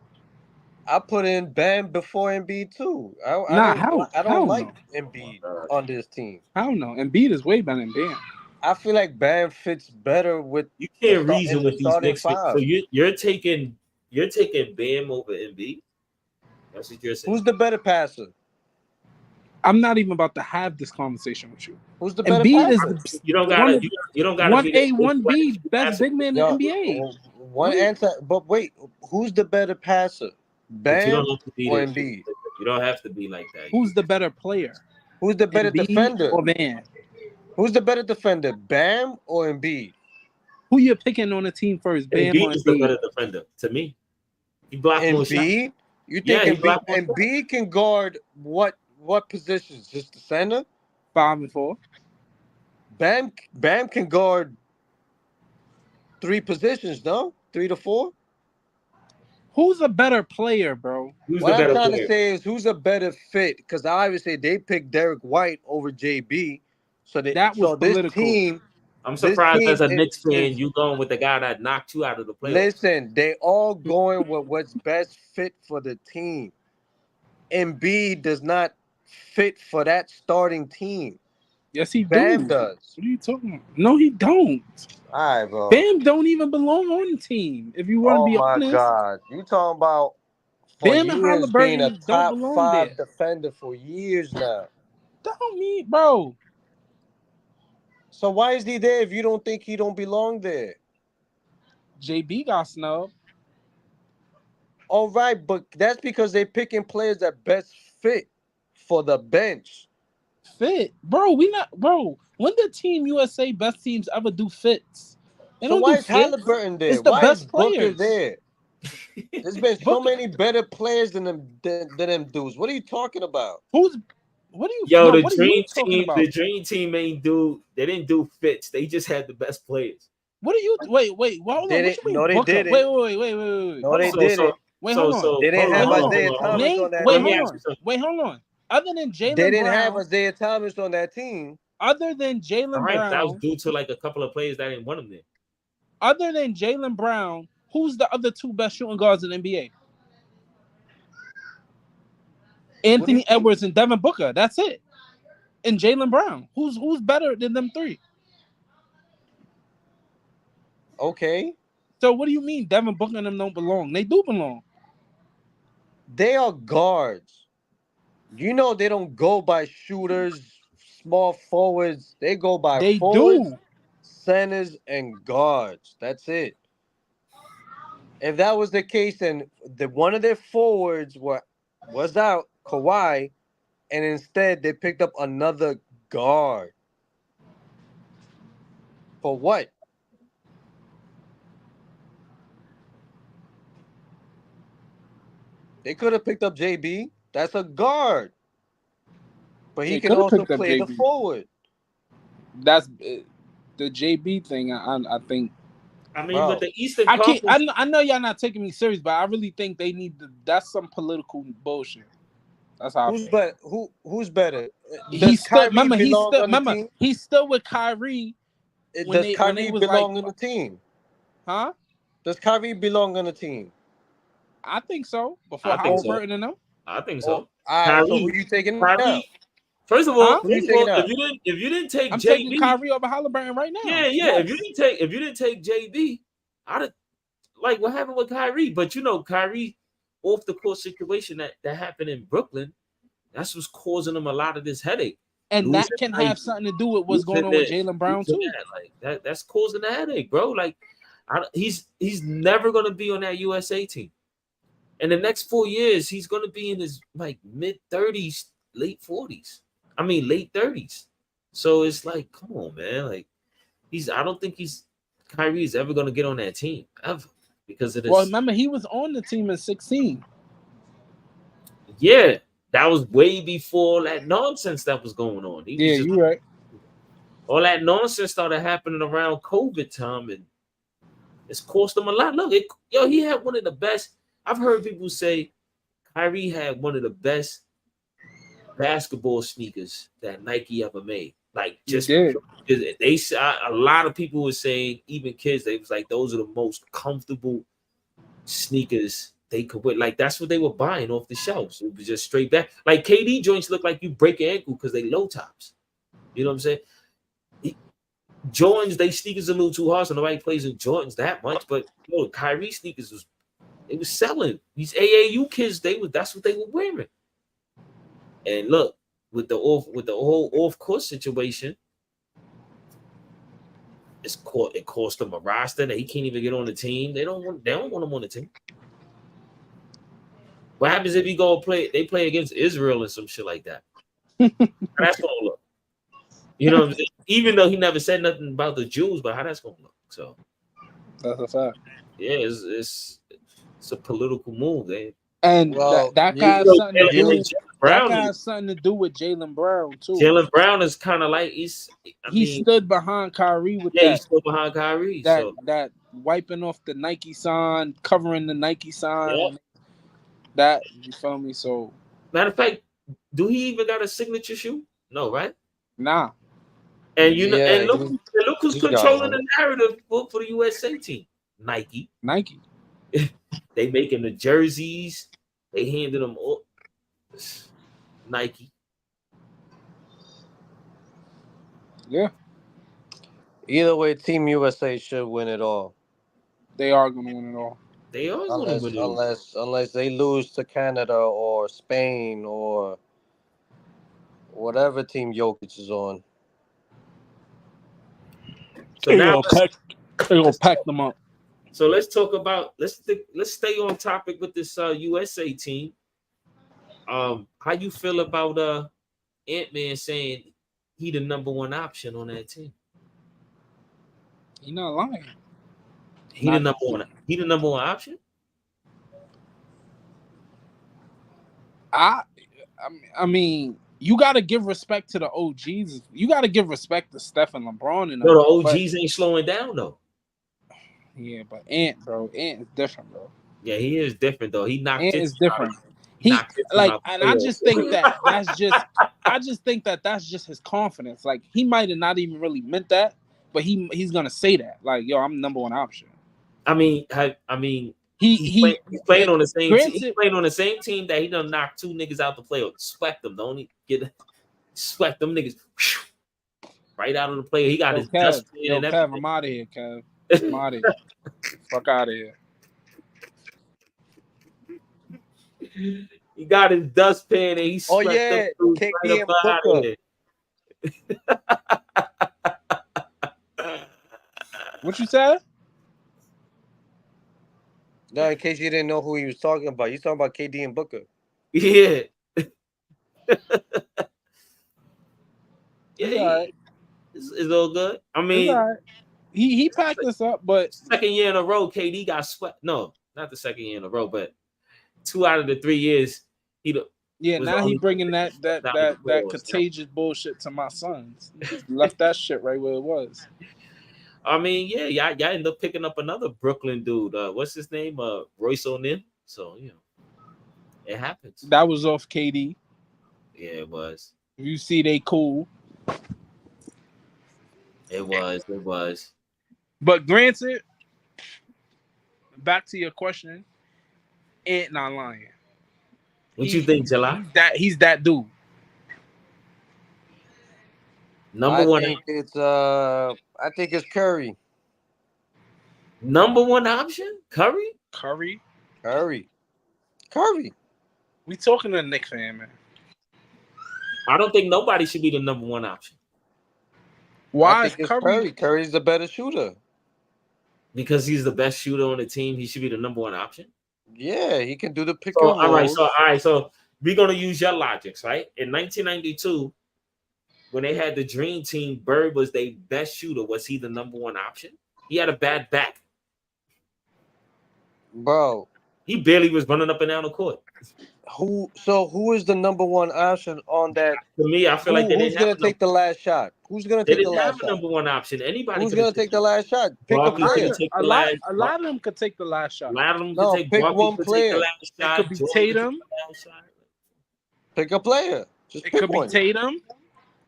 I put in Bam before Embiid too. I don't like Embiid on this team. I don't know. Embiid is way better than Bam. I feel like Bam fits better with. You can't reason with these big. So you're taking Bam over Embiid. That's what you're saying. Who's the better passer? I'm not even about to have this conversation with you. Who's the better passer? You don't gotta 1A, 1B, best big man in the NBA. One answer, but wait, who's the better passer? Bam or Embiid? You don't have to be like that. Who's the better player? Who's the better defender? Or Bam? Who's the better defender, Bam or Embiid? Who you picking on the team first, Bam Embiid or Embiid? Is the better defender to me. He blocks Embiid. You think Embiid can guard what positions? Just the center? 5 and 4. Bam can guard 3 positions, no? 3 to 4. Who's a better player, bro? What I'm trying to say is who's a better fit? Because obviously they picked Derek White over JB. So this team. I'm surprised as a Knicks fan you going with the guy that knocked you out of the playoffs. Listen, they all going with what's best fit for the team. Embiid does not fit for that starting team. Yes, he Bam does. What are you talking about? No, he don't. All right, bro. Bam don't even belong on the team. If you want to be honest. Oh my God, you talking about Bam and Halliburton being a top 5 defender for years now. Don't mean, bro. So why is he there if you don't think he don't belong there? JB got snubbed. All right, but that's because they're picking players that best fit for the bench. Fit, bro. When the Team USA best teams ever do fits? So why is Halliburton there? It's the best players there. There's been so many better players than them dudes. What are you talking about? The dream team didn't do fits. They just had the best players. What are you? Wait. Well, hold on. No, they didn't. Wait. No, they didn't. Wait, hold on. They didn't have Isaiah Thomas on that team. Wait, hold on. Other than Jaylen Brown, they didn't have Isaiah Thomas on that team. Other than Jaylen Brown, that was due to like a couple of players that didn't want him there. Other than Jaylen Brown, who's the other 2 best shooting guards in the NBA? Anthony Edwards and Devin Booker. That's it. and Jaylen Brown. Who's better than them three? Okay. So what do you mean Devin Booker and them don't belong? They do belong. They are guards. You know they don't go by shooters, small forwards. They go by They forwards, do. centers, and guards. That's it. If that was the case, then one of their forwards was out, Kawhi, and instead they picked up another guard. For what? They could have picked up JB. That's a guard. But he They can could have also picked up play the JB. forward. That's the JB thing. I think. I mean, Bro. but the Eastern I can't. Conference. I know y'all not taking me serious, but I really think they need to. That's some political bullshit. That's how I feel. Who's better? He Does stood. Kyrie Remember, belong on the team? he stood with Kyrie when Does they Kyrie was belong like, on the team? huh? Does Kyrie belong on the team? I think so. Before I think so. Halliburton and them, I think Or, so. all right, so who you taking out? Kyrie. First of Huh? all, Who you taking out? if you didn't take I'm JB, taking Kyrie over Halliburton right now. yeah. Yes. If you didn't take JB, I'd have, like what happened with Kyrie. But you know, Kyrie off the court situation that happened in Brooklyn, that's what's causing him a lot of this headache. And Losing, that can like, have something to do with what's going on losing with Jaylen Brown losing too. that's causing the headache, bro. Like, he's never gonna be on that USA team. In the next 4 years, he's gonna be in his like mid-30s, late 40s. I mean, late 30s. So it's like, come on, man. Like, I don't think Kyrie is ever gonna get on that team ever because of this. Well, remember he was on the team in 16. Yeah, that was way before that nonsense that was going on. You're right. All that nonsense started happening around COVID time, and it's cost him a lot. Look, he had one of the best. I've heard people say Kyrie had one of the best basketball sneakers that Nike ever made. Like, just they a lot of people were saying, even kids, they was like, those are the most comfortable sneakers they could wear. Like, that's what they were buying off the shelves. It was just straight back. Like, KD joints look like you break your ankle because they low tops. You know what I'm saying? Jordans, they sneakers a little too hard, so nobody plays in Jordans that much. But Kyrie sneakers they was selling. These AAU kids, that's what they were wearing. And look, with the whole off-court situation, it cost them a roster that he can't even get on the team. They don't want him on the team. What happens if he they play against Israel and some shit like that? That's gonna look. You know what I'm saying? Even though he never said nothing about the Jews, but how that's gonna look. So that's a fact. Yeah, it's a political move, man. And that guy has something to do. That guy has something to do with Jaylen Brown too. Jaylen Brown is kind of like he stood behind Kyrie with that. Yeah, he stood behind Kyrie. That wiping off the Nike sign, covering the Nike sign. Yeah. That, you feel me? So, matter of fact, do he even got a signature shoe? No, right? Nah. And and look who's controlling the narrative for the USA team. Nike. They making the jerseys. They handed them all. Nike. Yeah. Either way, Team USA should win it all. They are going to win it all. They are going to win it all. Unless they lose to Canada or Spain or whatever team Jokic is on. So now they're gonna pack them up. So let's talk about let's stay on topic with this USA team. How you feel about Ant-Man saying he the number one option on that team? He not lying. He the number one option? I mean, you got to give respect to the OGs. You got to give respect to Steph and LeBron. And the OGs ain't slowing down though. Yeah, but Ant is different, bro. Yeah, he is different though. He knocked. Ant is different. I just think that's just his confidence. Like, he might have not even really meant that, but he's gonna say that. Like, yo, I'm the number one option. I mean, he's playing on the same team. He's playing on the same team that he done knocked two niggas out the playoffs. Swept them, don't he? Swept them niggas right out of the play. He got Yo, his Kev. dustpan Yo, and Kev, everything. I'm out of here, Kev. I'm out of here. Fuck out of here. He got his dustpan and he Oh swept yeah, them dudes right KD up and out of here. What you said? No, in case you didn't know who he was talking about, he's talking about KD and Booker. Yeah. It's Yeah, all right. it's all good. I It's mean, all right. He packed this up, but second year in a row, KD got swept. No, not the second year in a row, but 2 out of the 3 years, yeah, was now he only bringing that down the floor. contagious bullshit to my sons. He just left that shit right where it was. I mean, yeah, y'all end up picking up another Brooklyn dude. What's his name? Royce O'Neal. So it happens. That was off KD. Yeah, it was. You see, they cool. It was. But granted, back to your question, Ant not lying. What you think, July? He's that dude. Number I one. think it's Curry. Number one option? Curry? Curry. We talking to Knicks fan, man. I don't think nobody should be the number one option. Why I is think it's Curry? Curry's the better shooter. Because he's the best shooter on the team, he should be the number one option. Yeah, he can do the pick So, and roll. all right. So we're gonna use your logics, right? In 1992, when they had the Dream Team, Bird was their best shooter. Was he the number one option? He had a bad back. Bro, He barely was running up and down the court. who is the number one option on that? To me, I feel like they Who's didn't gonna have take the last shot? Who's gonna they take the didn't have last a shot? number one option. Anybody Who's could gonna take the last shot? Pick a Barkley player. could've take A the lot last- of them could take the last shot. A lot of them No, could take pick Barkley one could take the player. last It shot. could be Jordan could take Tatum. the last shot. Pick a player. Just It pick could one. be Tatum.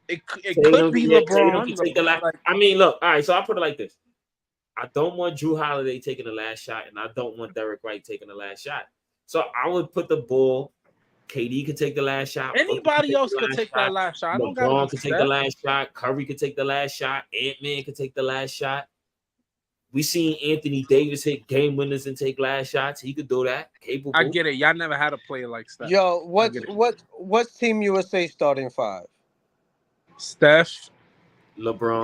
It Tatum, could be yeah, LeBron. Tatum can take the last. Like, I mean, look, all right. So I put it like this: I don't want Drew Holiday taking the last shot, and I don't want Derek White taking the last shot. So I would put the ball. KD could take the last shot. anybody else could take that last shot. I don't gotta LeBron be could take the last shot. Curry could take the last shot. Ant-Man could take the last shot. We seen Anthony Davis hit game winners and take last shots. He could do that. Capable. I get it. Y'all never had a player like Steph. Yo, what's Team USA starting five? Steph, LeBron,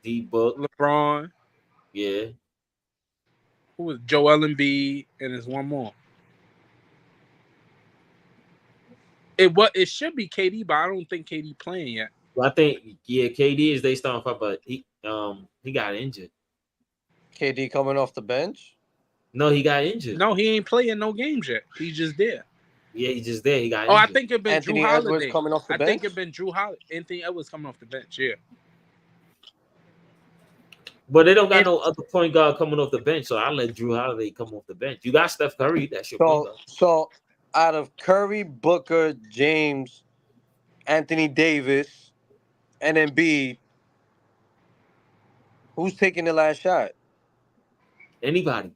D-Book, LeBron. yeah. Who was Joel Embiid, and there's one more. It should be KD, but I don't think KD playing yet. Well, I think KD is they starting five, but he got injured. KD coming off the bench? No, he got injured. No, he ain't playing no games yet. He's just there. Yeah, he's just there. He got Oh, injured. I think it been Anthony Drew Edwards Holiday. coming off the I bench? think it been Drew Holiday. Anthony Edwards coming off the bench. Yeah. But they don't got no other point guard coming off the bench, so I'll let Drew Holiday come off the bench. You got Steph Curry, that's your point guard. So out of Curry, Booker, James, Anthony Davis, and Embiid, who's taking the last shot? Anybody.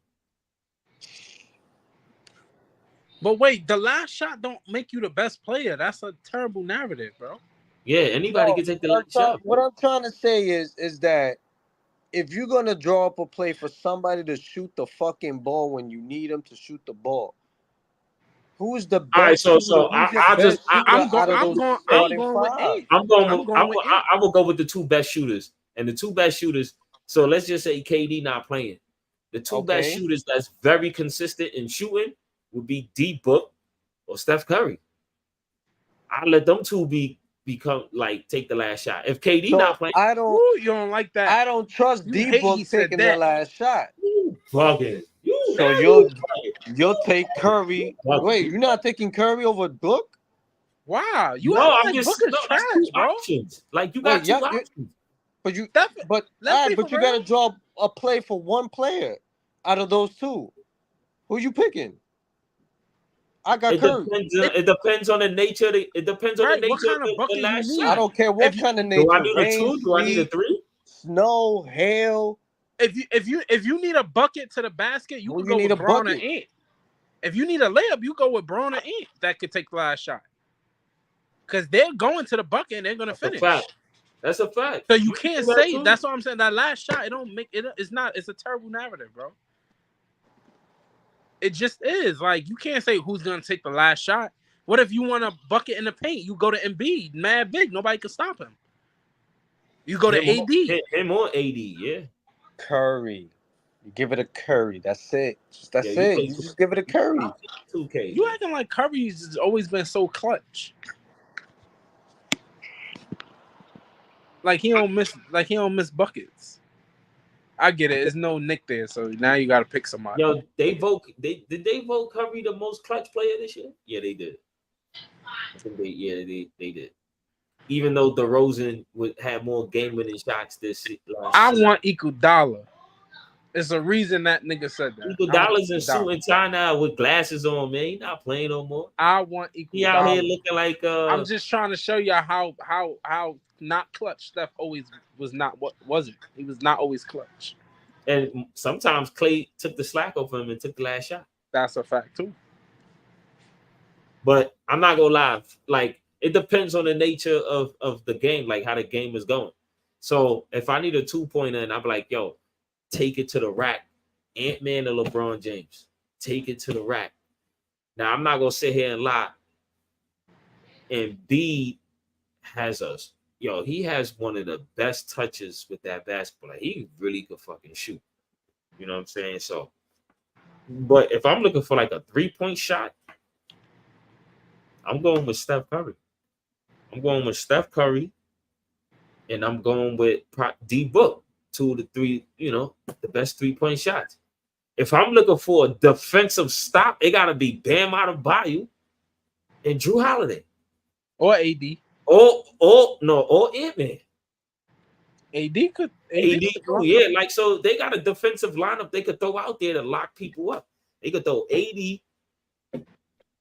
But wait, the last shot don't make you the best player. That's a terrible narrative, bro. Yeah, anybody can take the last shot. What I'm trying to say is that if you're gonna draw up a play for somebody to shoot the fucking ball when you need them to shoot the ball, who's the best? All right, so I'm going with eight. I will go with the two best shooters. And the two best shooters, so let's just say KD not playing. The two best shooters that's very consistent in shooting would be D-Book or Steph Curry. I'll let them two take the last shot. If KD not playing, you don't like that. I don't trust D-Book taking the last shot. You bugging. So you'll take Curry. Wait, you're not taking Curry over Book? Wow, I'm just trash, bro. Options. Like you got two options. But you gotta draw a play for one player out of those two. Who you picking? I got Curry. It depends on the nature. It depends on the nature of the last shot. I don't care what kind of nature. Do I need a two? Do I need a three? Snow, hail. If you need a bucket to the basket, you can go with Braun or Ant. If you need a layup, you go with Braun or Ant that could take the last shot. because they're going to the bucket and they're gonna That's a finish. fact. That's a fact. So you can can't do that say too. that's what I'm saying. That last shot, it don't make it. It's not. It's a terrible narrative, bro. It just is. Like you can't say who's gonna take the last shot. What if you want a bucket in the paint? You go to Embiid, mad big, nobody can stop him. You go to AD. Him or AD, yeah. Curry. You give it a Curry. That's it. That's Yeah, it. You just give it a Curry. 2K. You acting like Curry's always been so clutch. Like he don't miss buckets. I get it. There's no Nick there, so now you got to pick somebody. Yo, did they vote Curry the most clutch player this year? Yeah, they did. I think they did. Even though DeRozan would have more game-winning shots this last I season. want Iguodala. It's a reason that nigga said that. Iguodala's in suit and tie now with glasses on, man. He not playing no more. I want Iguodala. He out here looking like I'm just trying to show y'all how not clutch Steph always was not. What was it? He was not always clutch. And sometimes Clay took the slack off him and took the last shot. That's a fact too. But I'm not gonna lie, like it depends on the nature of the game, like how the game is going. So if I need a 2-pointer and I'm like, yo, take it to the rack, Ant-Man or LeBron James, take it to the rack. Now I'm not gonna sit here and lie. And B has us. Yo, he has one of the best touches with that basketball. Like, he really could fucking shoot. You know what I'm saying? So, but if I'm looking for like a 3-point shot, I'm going with Steph Curry. I'm going with Steph Curry, and I'm going with D Book, 2 to 3, the best 3-point shots. If I'm looking for a defensive stop, it gotta be Bam Adebayo and Drew Holiday. Or AD. Or Ant-Man. AD could. Yeah, like so they got a defensive lineup they could throw out there to lock people up. They could throw AD.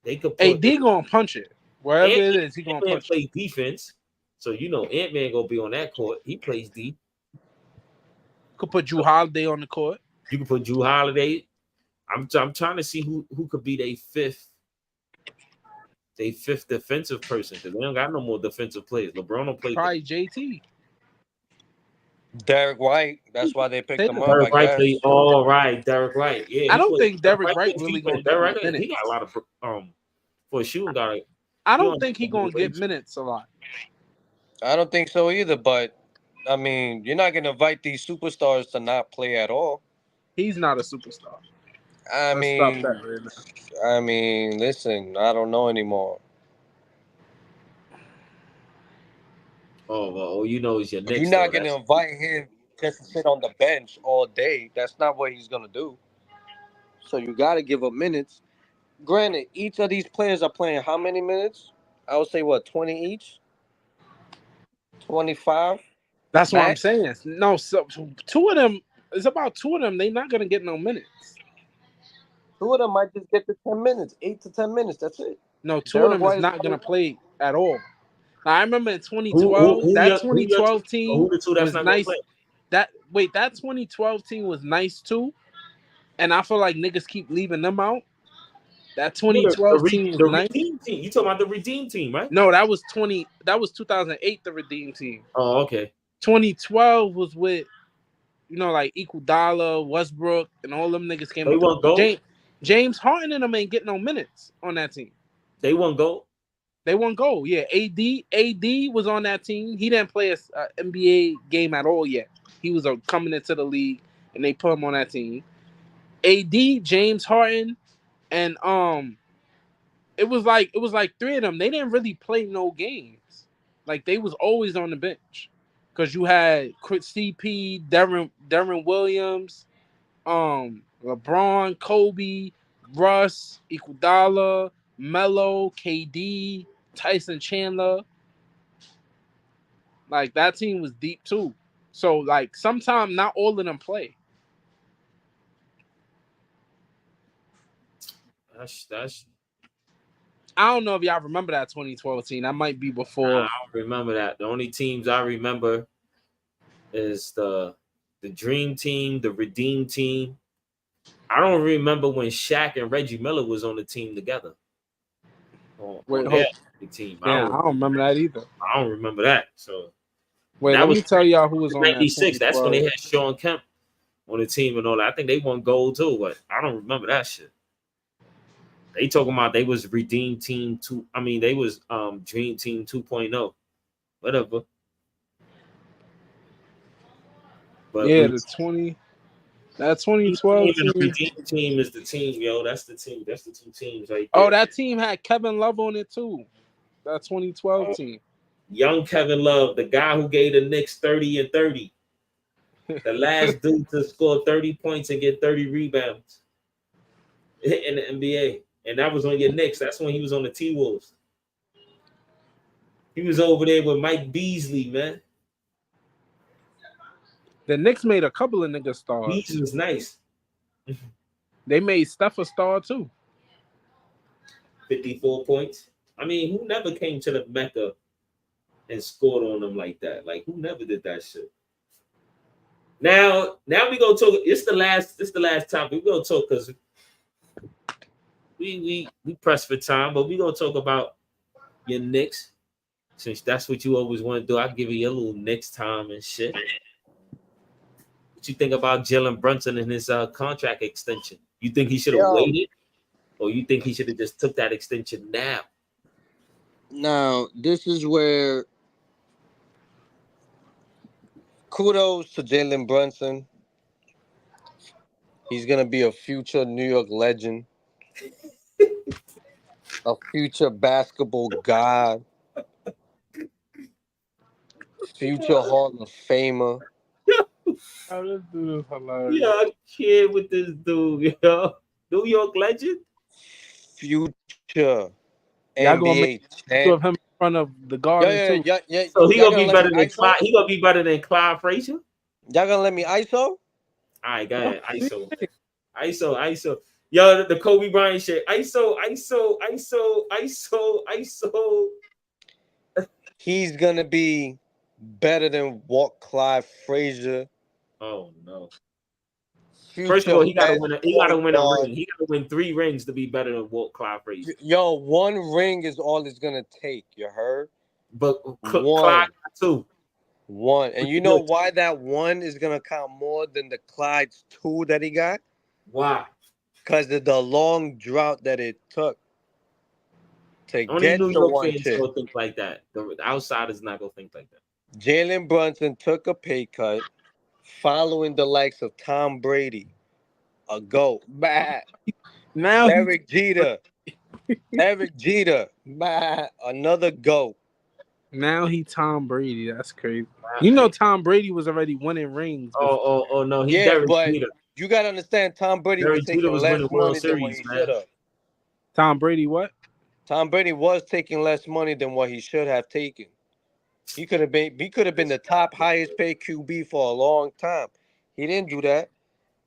They could put AD gonna punch it. Wherever it is, he gonna punch play defense. So Ant-Man gonna be on that court. He plays D. Could put Drew Holiday on the court. You can put Drew Holiday. I'm trying to see who could be their fifth defensive person, because they don't got no more defensive players. LeBron don't play. Probably JT. Derek White. That's why they picked him up. Derek White played all right. Derek White. Yeah, I don't think Derek White really gonna get minutes. He got a lot of for a shooting guard. I don't think he gonna get minutes a lot. I don't think so either. But I mean, you're not gonna invite these superstars to not play at all. He's not a superstar. I mean, listen, I don't know anymore. Oh, well, is your next. You're not going to invite him just to sit on the bench all day. That's not what he's going to do. So you got to give him minutes. Granted, each of these players are playing how many minutes? I would say, 20 each? 25? That's what I'm saying. No, so two of them, it's about two of them. They're not going to get no minutes. Two of them might just get to 10 minutes, 8 to 10 minutes. That's it. No, two of them is not going to play at all. Now, I remember in 2012, that 2012 team was nice. That 2012 team was nice too, and I feel like niggas keep leaving them out. That 2012 team was nice. Team. You talking about the Redeem team, right? No, that was 2008, the Redeem team. Oh, okay. 2012 was with, like Iguodala, Westbrook, and all them niggas came. They won't go. James Harden and them ain't getting no minutes on that team. They won't go. They won't go. Yeah, AD was on that team. He didn't play a NBA game at all yet. He was coming into the league, and they put him on that team. AD, James Harden, and it was like three of them. They didn't really play no games. Like they was always on the bench, because you had CP, Darren Williams, LeBron, Kobe, Russ, Iguodala, Melo, KD, Tyson Chandler. Like that team was deep too. So like sometimes not all of them play. That's. I don't know if y'all remember that 2012 team. That might be before. I don't remember that. The only teams I remember is the Dream Team, the Redeem Team. I don't remember when Shaq and Reggie Miller was on the team together. Big team. Yeah, I don't remember that either. I don't remember that. So Wait, that let me was tell y'all who was on that '96. That's when they 2012. had Sean Kemp on the team and all that. I think they won gold too, but I don't remember that shit. They talking about they was Redeem Team 2. I mean, they was Dream Team 2.0. Whatever. But Yeah, that 2012 team and the team. Redeem Team is the team, yo. That's the team. That's the two teams right Oh, there. that team had Kevin Love on it too. That 2012 team. Young Kevin Love, the guy who gave the Knicks 30 and 30. The last dude to score 30 points and get 30 rebounds in the NBA. And that was on your Knicks. That's when he was on the T-Wolves. He was over there with Mike Beasley, man. The Knicks made a couple of niggas stars. Beasley was nice. They made Steph a star too. 54 points. I mean, who never came to the Mecca and scored on them like that? Like, who never did that shit? Now we gonna talk. It's the last topic. We gonna talk because we press for time, but we gonna talk about your Knicks since that's what you always want to do. I'll give you your little Knicks time and shit. What you think about Jalen Brunson and his contract extension? You think he should have waited, or you think he should have just took that extension now? Now, this is where kudos to Jalen Brunson. He's going to be a future New York legend, a future basketball god, future Hall of Famer. Oh, this dude is hilarious. Yeah, I kid with this dude, yo. New York legend. Future Y'all gonna make NBA two champ. of him in front of the Yeah, garden yeah, too. yeah, yeah. So he Y'all gonna be let better me than ISO? Clyde. He gonna be better than Clyde Frazier. Y'all gonna let me ISO? All right, go ahead. ISO. Yo, the Kobe Bryant shit. ISO. He's gonna be better than what Clive Frazier. Oh no. Future First of all, he gotta best win a point guard. ring. He gotta win 3 rings to be better than Walt Clyde Frazier. Yo, one ring is all it's gonna take. You heard? But Clyde One. got 2. One. And you know why that one is gonna count more than the Clyde's 2 that he got? Why? Because of the long drought that it took to Only get New to York one fans chip. gonna think like that. The outsiders not gonna think like that. Jalen Brunson took a pay cut following the likes of Tom Brady, a GOAT, Now Derek Jeter, another GOAT. Now he Tom Brady. That's crazy. You know Tom Brady was already winning rings. Oh no, he Yeah, Derek but Jeter. you got to understand, Tom Brady was Derek Jeter taking was less winning World money than what Series, he man. should have. Tom Brady what? Tom Brady was taking less money than what he should have taken. He could have been the top highest paid QB for a long time. He didn't do that.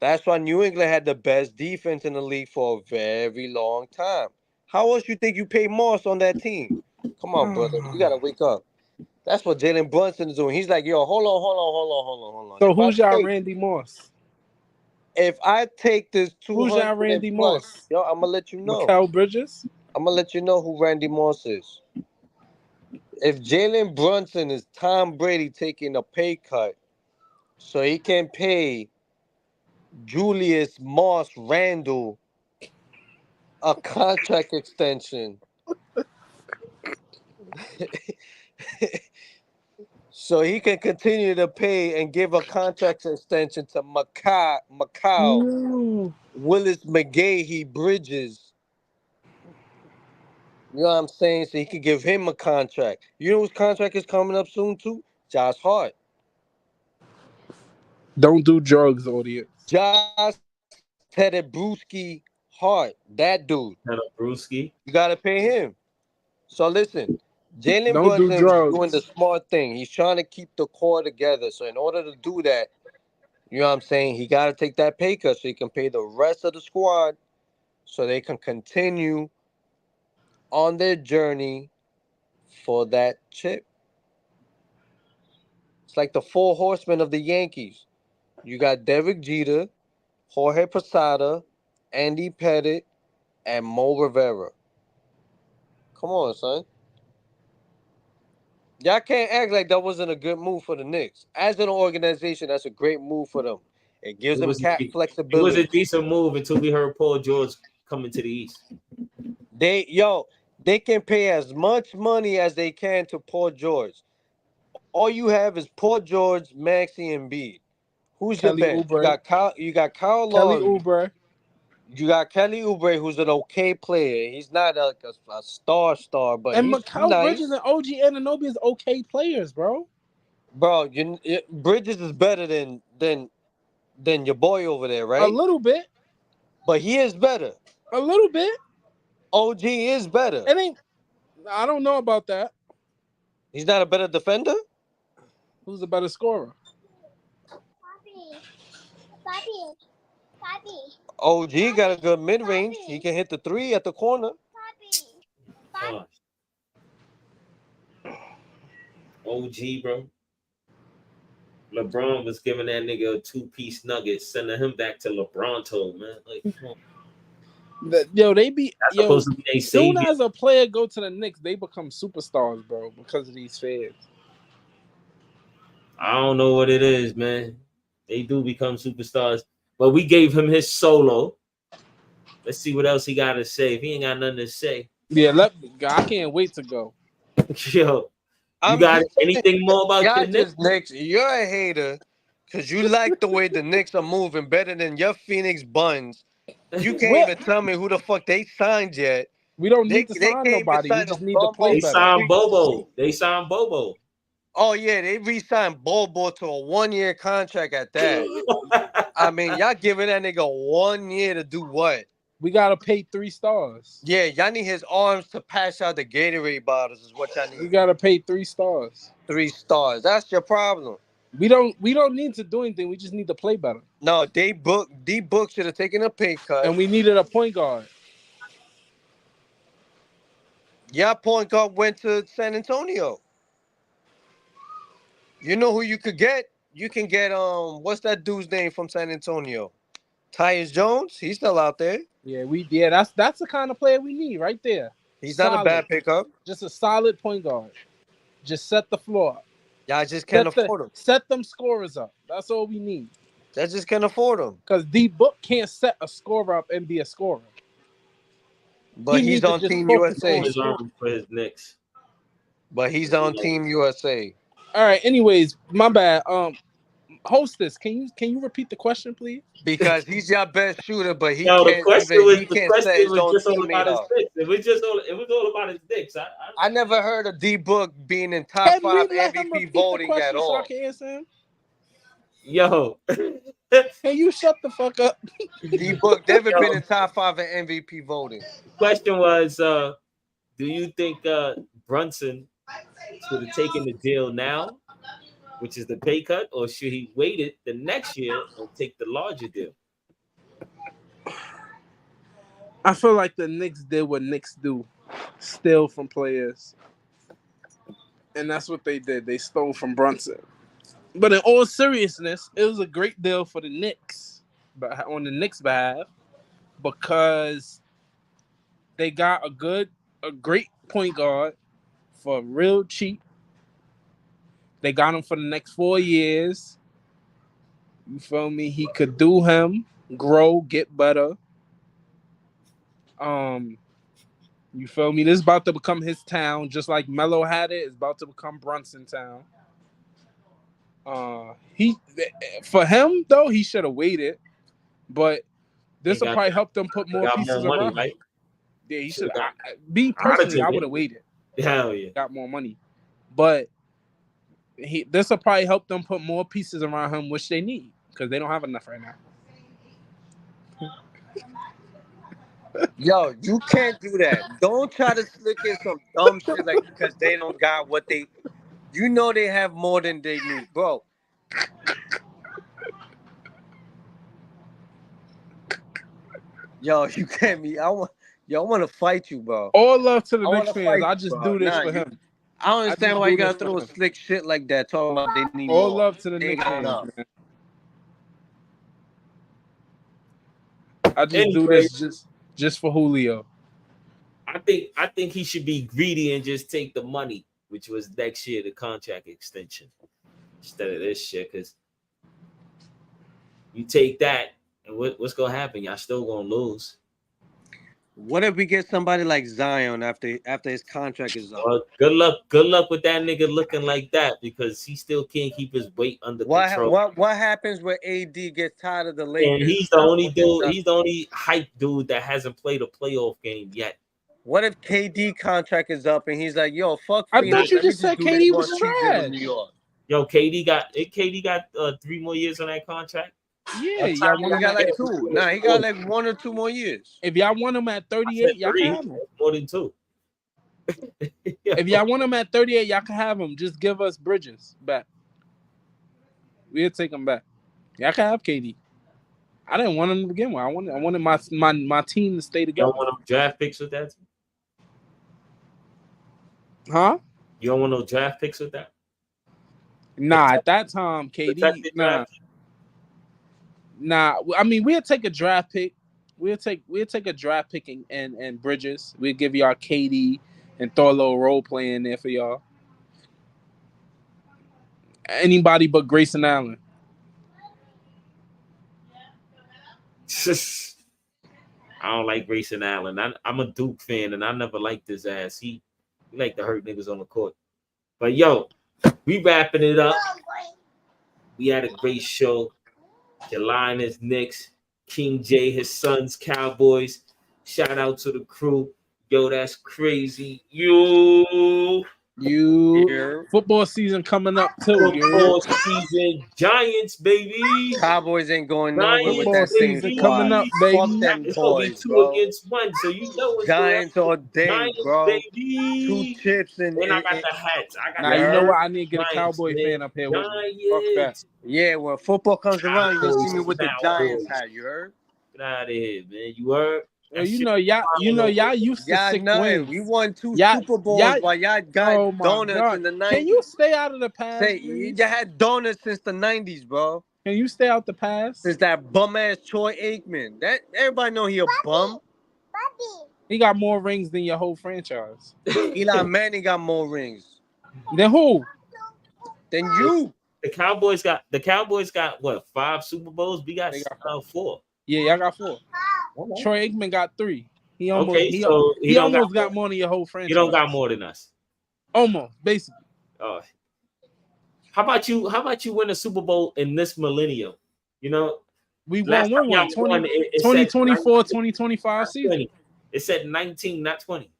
That's why New England had the best defense in the league for a very long time. How else you think you pay Moss on that team? Come on, brother. You gotta wake up. That's what Jalen Brunson is doing. He's like, yo, hold on. So who's y'all Randy Moss? If I take this Who's 200 y'all Randy and plus, Moss? yo, I'm gonna let you know. Mikal Bridges? I'm gonna let you know who Randy Moss is. If Jalen Brunson is Tom Brady taking a pay cut so he can pay Julius Moss Randle a contract extension so he can continue to pay and give a contract extension to Macau No. Willis McGahee Bridges. You know what I'm saying? So he could give him a contract. You know whose contract is coming up soon too? Josh Hart. Don't do drugs, audience. Josh Tedebruski Hart. That dude. Brewski. You gotta pay him. So listen, Jalen Don't do Brunson is doing the drugs. smart thing. He's trying to keep the core together. So in order to do that, you know what I'm saying, he got to take that pay cut so he can pay the rest of the squad so they can continue on their journey for that chip. It's like the 4 horsemen of the Yankees. You got Derek Jeter, Jorge Posada, Andy Pettit, and Mo Rivera. Come on, son. Y'all can't act like that wasn't a good move for the Knicks. As an organization, that's a great move for them. It gives It them was cap it was a flexibility. decent move until we heard Paul George coming to the East. They can pay as much money as they can to Paul George. All you have is Paul George, Maxey, and Embiid. Who's your Kelly bench? You Oubre. got Kyle Kelly Lowry. Oubre. You got Kelly Oubre, who's an okay player. He's not a star, but And he's Mikal Bridges nice. and OG Anunoby is okay players, bro. Bro, Bridges is better than your boy over there, A right? little bit. But he is better. A little bit. OG is better. It ain't. I don't know about that. He's not a better defender? Who's a better scorer? OG got a good mid-range. He can hit the three at the corner. Gosh. OG, bro. LeBron was giving that nigga a 2-piece nugget, sending him back to LeBronto, man. Like, come on. They be That's supposed to be a soon savior. as a player go to the Knicks, they become superstars, bro, because of these fans. I don't know what it is, man. They do become superstars. But we gave him his solo. Let's see what else he got to say. If he ain't got nothing to say. Yeah, I can't wait to go. Yo, you got anything more about y'all your Knicks? just Knicks? You're a hater because you like the way the Knicks are moving better than your Phoenix Buns. You can't even tell me who the fuck they signed yet. We don't need to They sign can't even nobody. We sign just a need to play They better. signed Bobo. Oh yeah, they re-signed Bobo to a 1-year contract at that. I mean, y'all giving that nigga 1 year to do what? We gotta pay 3 stars. Yeah, y'all need his arms to pass out the Gatorade bottles is what y'all need. We gotta pay 3 stars. 3 stars. That's your problem. We don't need to do anything. We just need to play better. No, D Book should have taken a pay cut. And we needed a point guard. Y'all point guard went to San Antonio. You know who you could get? You can get what's that dude's name from San Antonio? Tyus Jones. He's still out there. Yeah, that's the kind of player we need right there. He's not a bad pickup. Just a solid point guard. Just set the floor up. Y'all just can't afford him. Set them scorers up. That's all we need. Y'all just can't afford him. Because D Book can't set a scorer up and be a scorer. But he's on Team USA. For his Knicks. But he's on Team USA. All right. Anyways, my bad. Hostess, can you repeat the question, please? Because he's your best shooter, but he No, can't. the question was just all about his Knicks. It was all about his Knicks. I never heard of D Book being in top 5 MVP voting at all. So I can answer him? Yo, can you shut the fuck up? D Book never been in top 5 in MVP voting. The question was, do you think Brunson should have taken the deal now, which is the pay cut, or should he wait it the next year and take the larger deal? I feel like the Knicks did what Knicks do, steal from players. And that's what they did. They stole from Brunson. But in all seriousness, it was a great deal for the Knicks, but on the Knicks' behalf, because they got a great point guard for real cheap. They got him for the next 4 years. You feel me? He could do him, grow, get better. You feel me? This is about to become his town, just like Melo had it. It's about to become Brunson town. For him though, he should have waited, but this will probably help them put more pieces around. Right? Yeah, he should. Me personally, I would have waited. Hell yeah, got more money, but this will probably help them put more pieces around him, which they need because they don't have enough right now. Yo, you can't do that. Don't try to slick in some dumb shit like because they don't got what they. You know they have more than they need, bro. Yo, you can't be. I want to fight you, bro. All love to the Knicks fans. I just do this for him. I don't understand why you gotta throw slick shit like that. Talking about they need all more. Love to the Knicks fans, man. I just do this just for Julio. I think he should be greedy and just take the money which was next year, the contract extension, instead of this shit. Because you take that, and what's gonna happen? Y'all still gonna lose. What if we get somebody like Zion after his contract is up? Well, good luck with that nigga looking like that, because he still can't keep his weight under control. What happens when AD gets tired of the Lakers? And he's the only dude. He's the only hype dude that hasn't played a playoff game yet. What if KD contract is up and he's like, "Yo, fuck"? I thought you just said KD was trash. New York. Yo, KD got 3 more years on that contract. Yeah, he got like 2. Nah, he got like 1 or 2 more years. If y'all want him at 38, y'all can have him. More than 2. If y'all want him at 38, y'all can have him. Just give us Bridges back. We'll take him back. Y'all can have KD. I didn't want him to begin with. I wanted my team to stay together. You don't want them draft picks with that? Huh? You don't want no draft picks with that? Nah, at that time, KD. Nah. I mean, we'll take a draft pick. We'll take a draft pick and Bridges. We'll give y'all KD and throw a little role play in there for y'all. Anybody but Grayson Allen. I don't like Grayson Allen. I'm a Duke fan, and I never liked his ass. He like to hurt niggas on the court. But yo, we wrapping it up. We had a great show. Carolina's Knicks, King J, his sons, Cowboys. Shout out to the crew. Yo, that's crazy. Football season coming up too. Football season, Giants, baby. Cowboys ain't going nowhere with that season coming up, baby. Fuck them It's boys, gonna be 2 bro. against 1, so you know what's Giants all day, Giants, bro. Baby. 2 chips and I got the hats. Now you know what? I need to get a Cowboy fan up here with me. Fuck that. Yeah, when football comes around, you see me with the Giants hat. You heard? Get out of here, man. You heard? Well, y'all used to 6 wins. We won 2 Super Bowls while y'all got donuts in the 90s. Can you stay out of the past? You had donuts since the 90s, bro. Can you stay out the past? Since that bum ass Troy Aikman. That everybody know he a bum. He got more rings than your whole franchise. Eli Manning got more rings. Than who? Than you. The Cowboys got what, 5 Super Bowls? We got 4. Yeah, y'all got 4. Okay. Troy Aikman got 3. He almost got more than your whole franchise. You don't got more than us. Almost, basically. How about you win a Super Bowl in this millennium? You know, we won 2024, 2025 season. It said 19, not 20.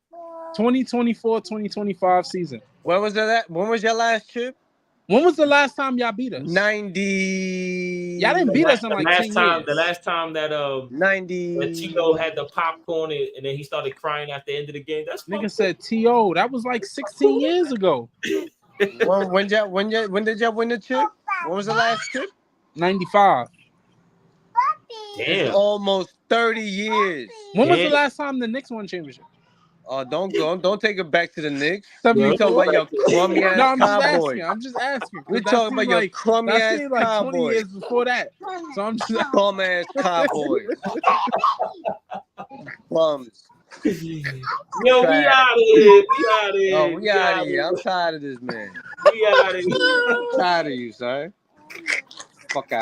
2024, 2025 season. When was that? When was your last chip? When was the last time y'all beat us? 90. Y'all didn't beat us in like 10 years. The last time that 90. When Tito had the popcorn and then he started crying at the end of the game. That's nigga said T.O. That was like 16 years ago. when did y'all win the chip? When was the last chip? 95. Damn. It's almost 30 years. When was the last time the Knicks won championship? Oh, don't take it back to the Knicks. We talking about your crummy ass Cowboys. I'm just asking. We're talking about your crummy ass Cowboys. 20 years before that. So I'm just bum ass Cowboys. Bums. Yo, we out of here. Oh, we out of here. I'm tired of this, man. We out of here. I'm tired of you, son. Fuck out.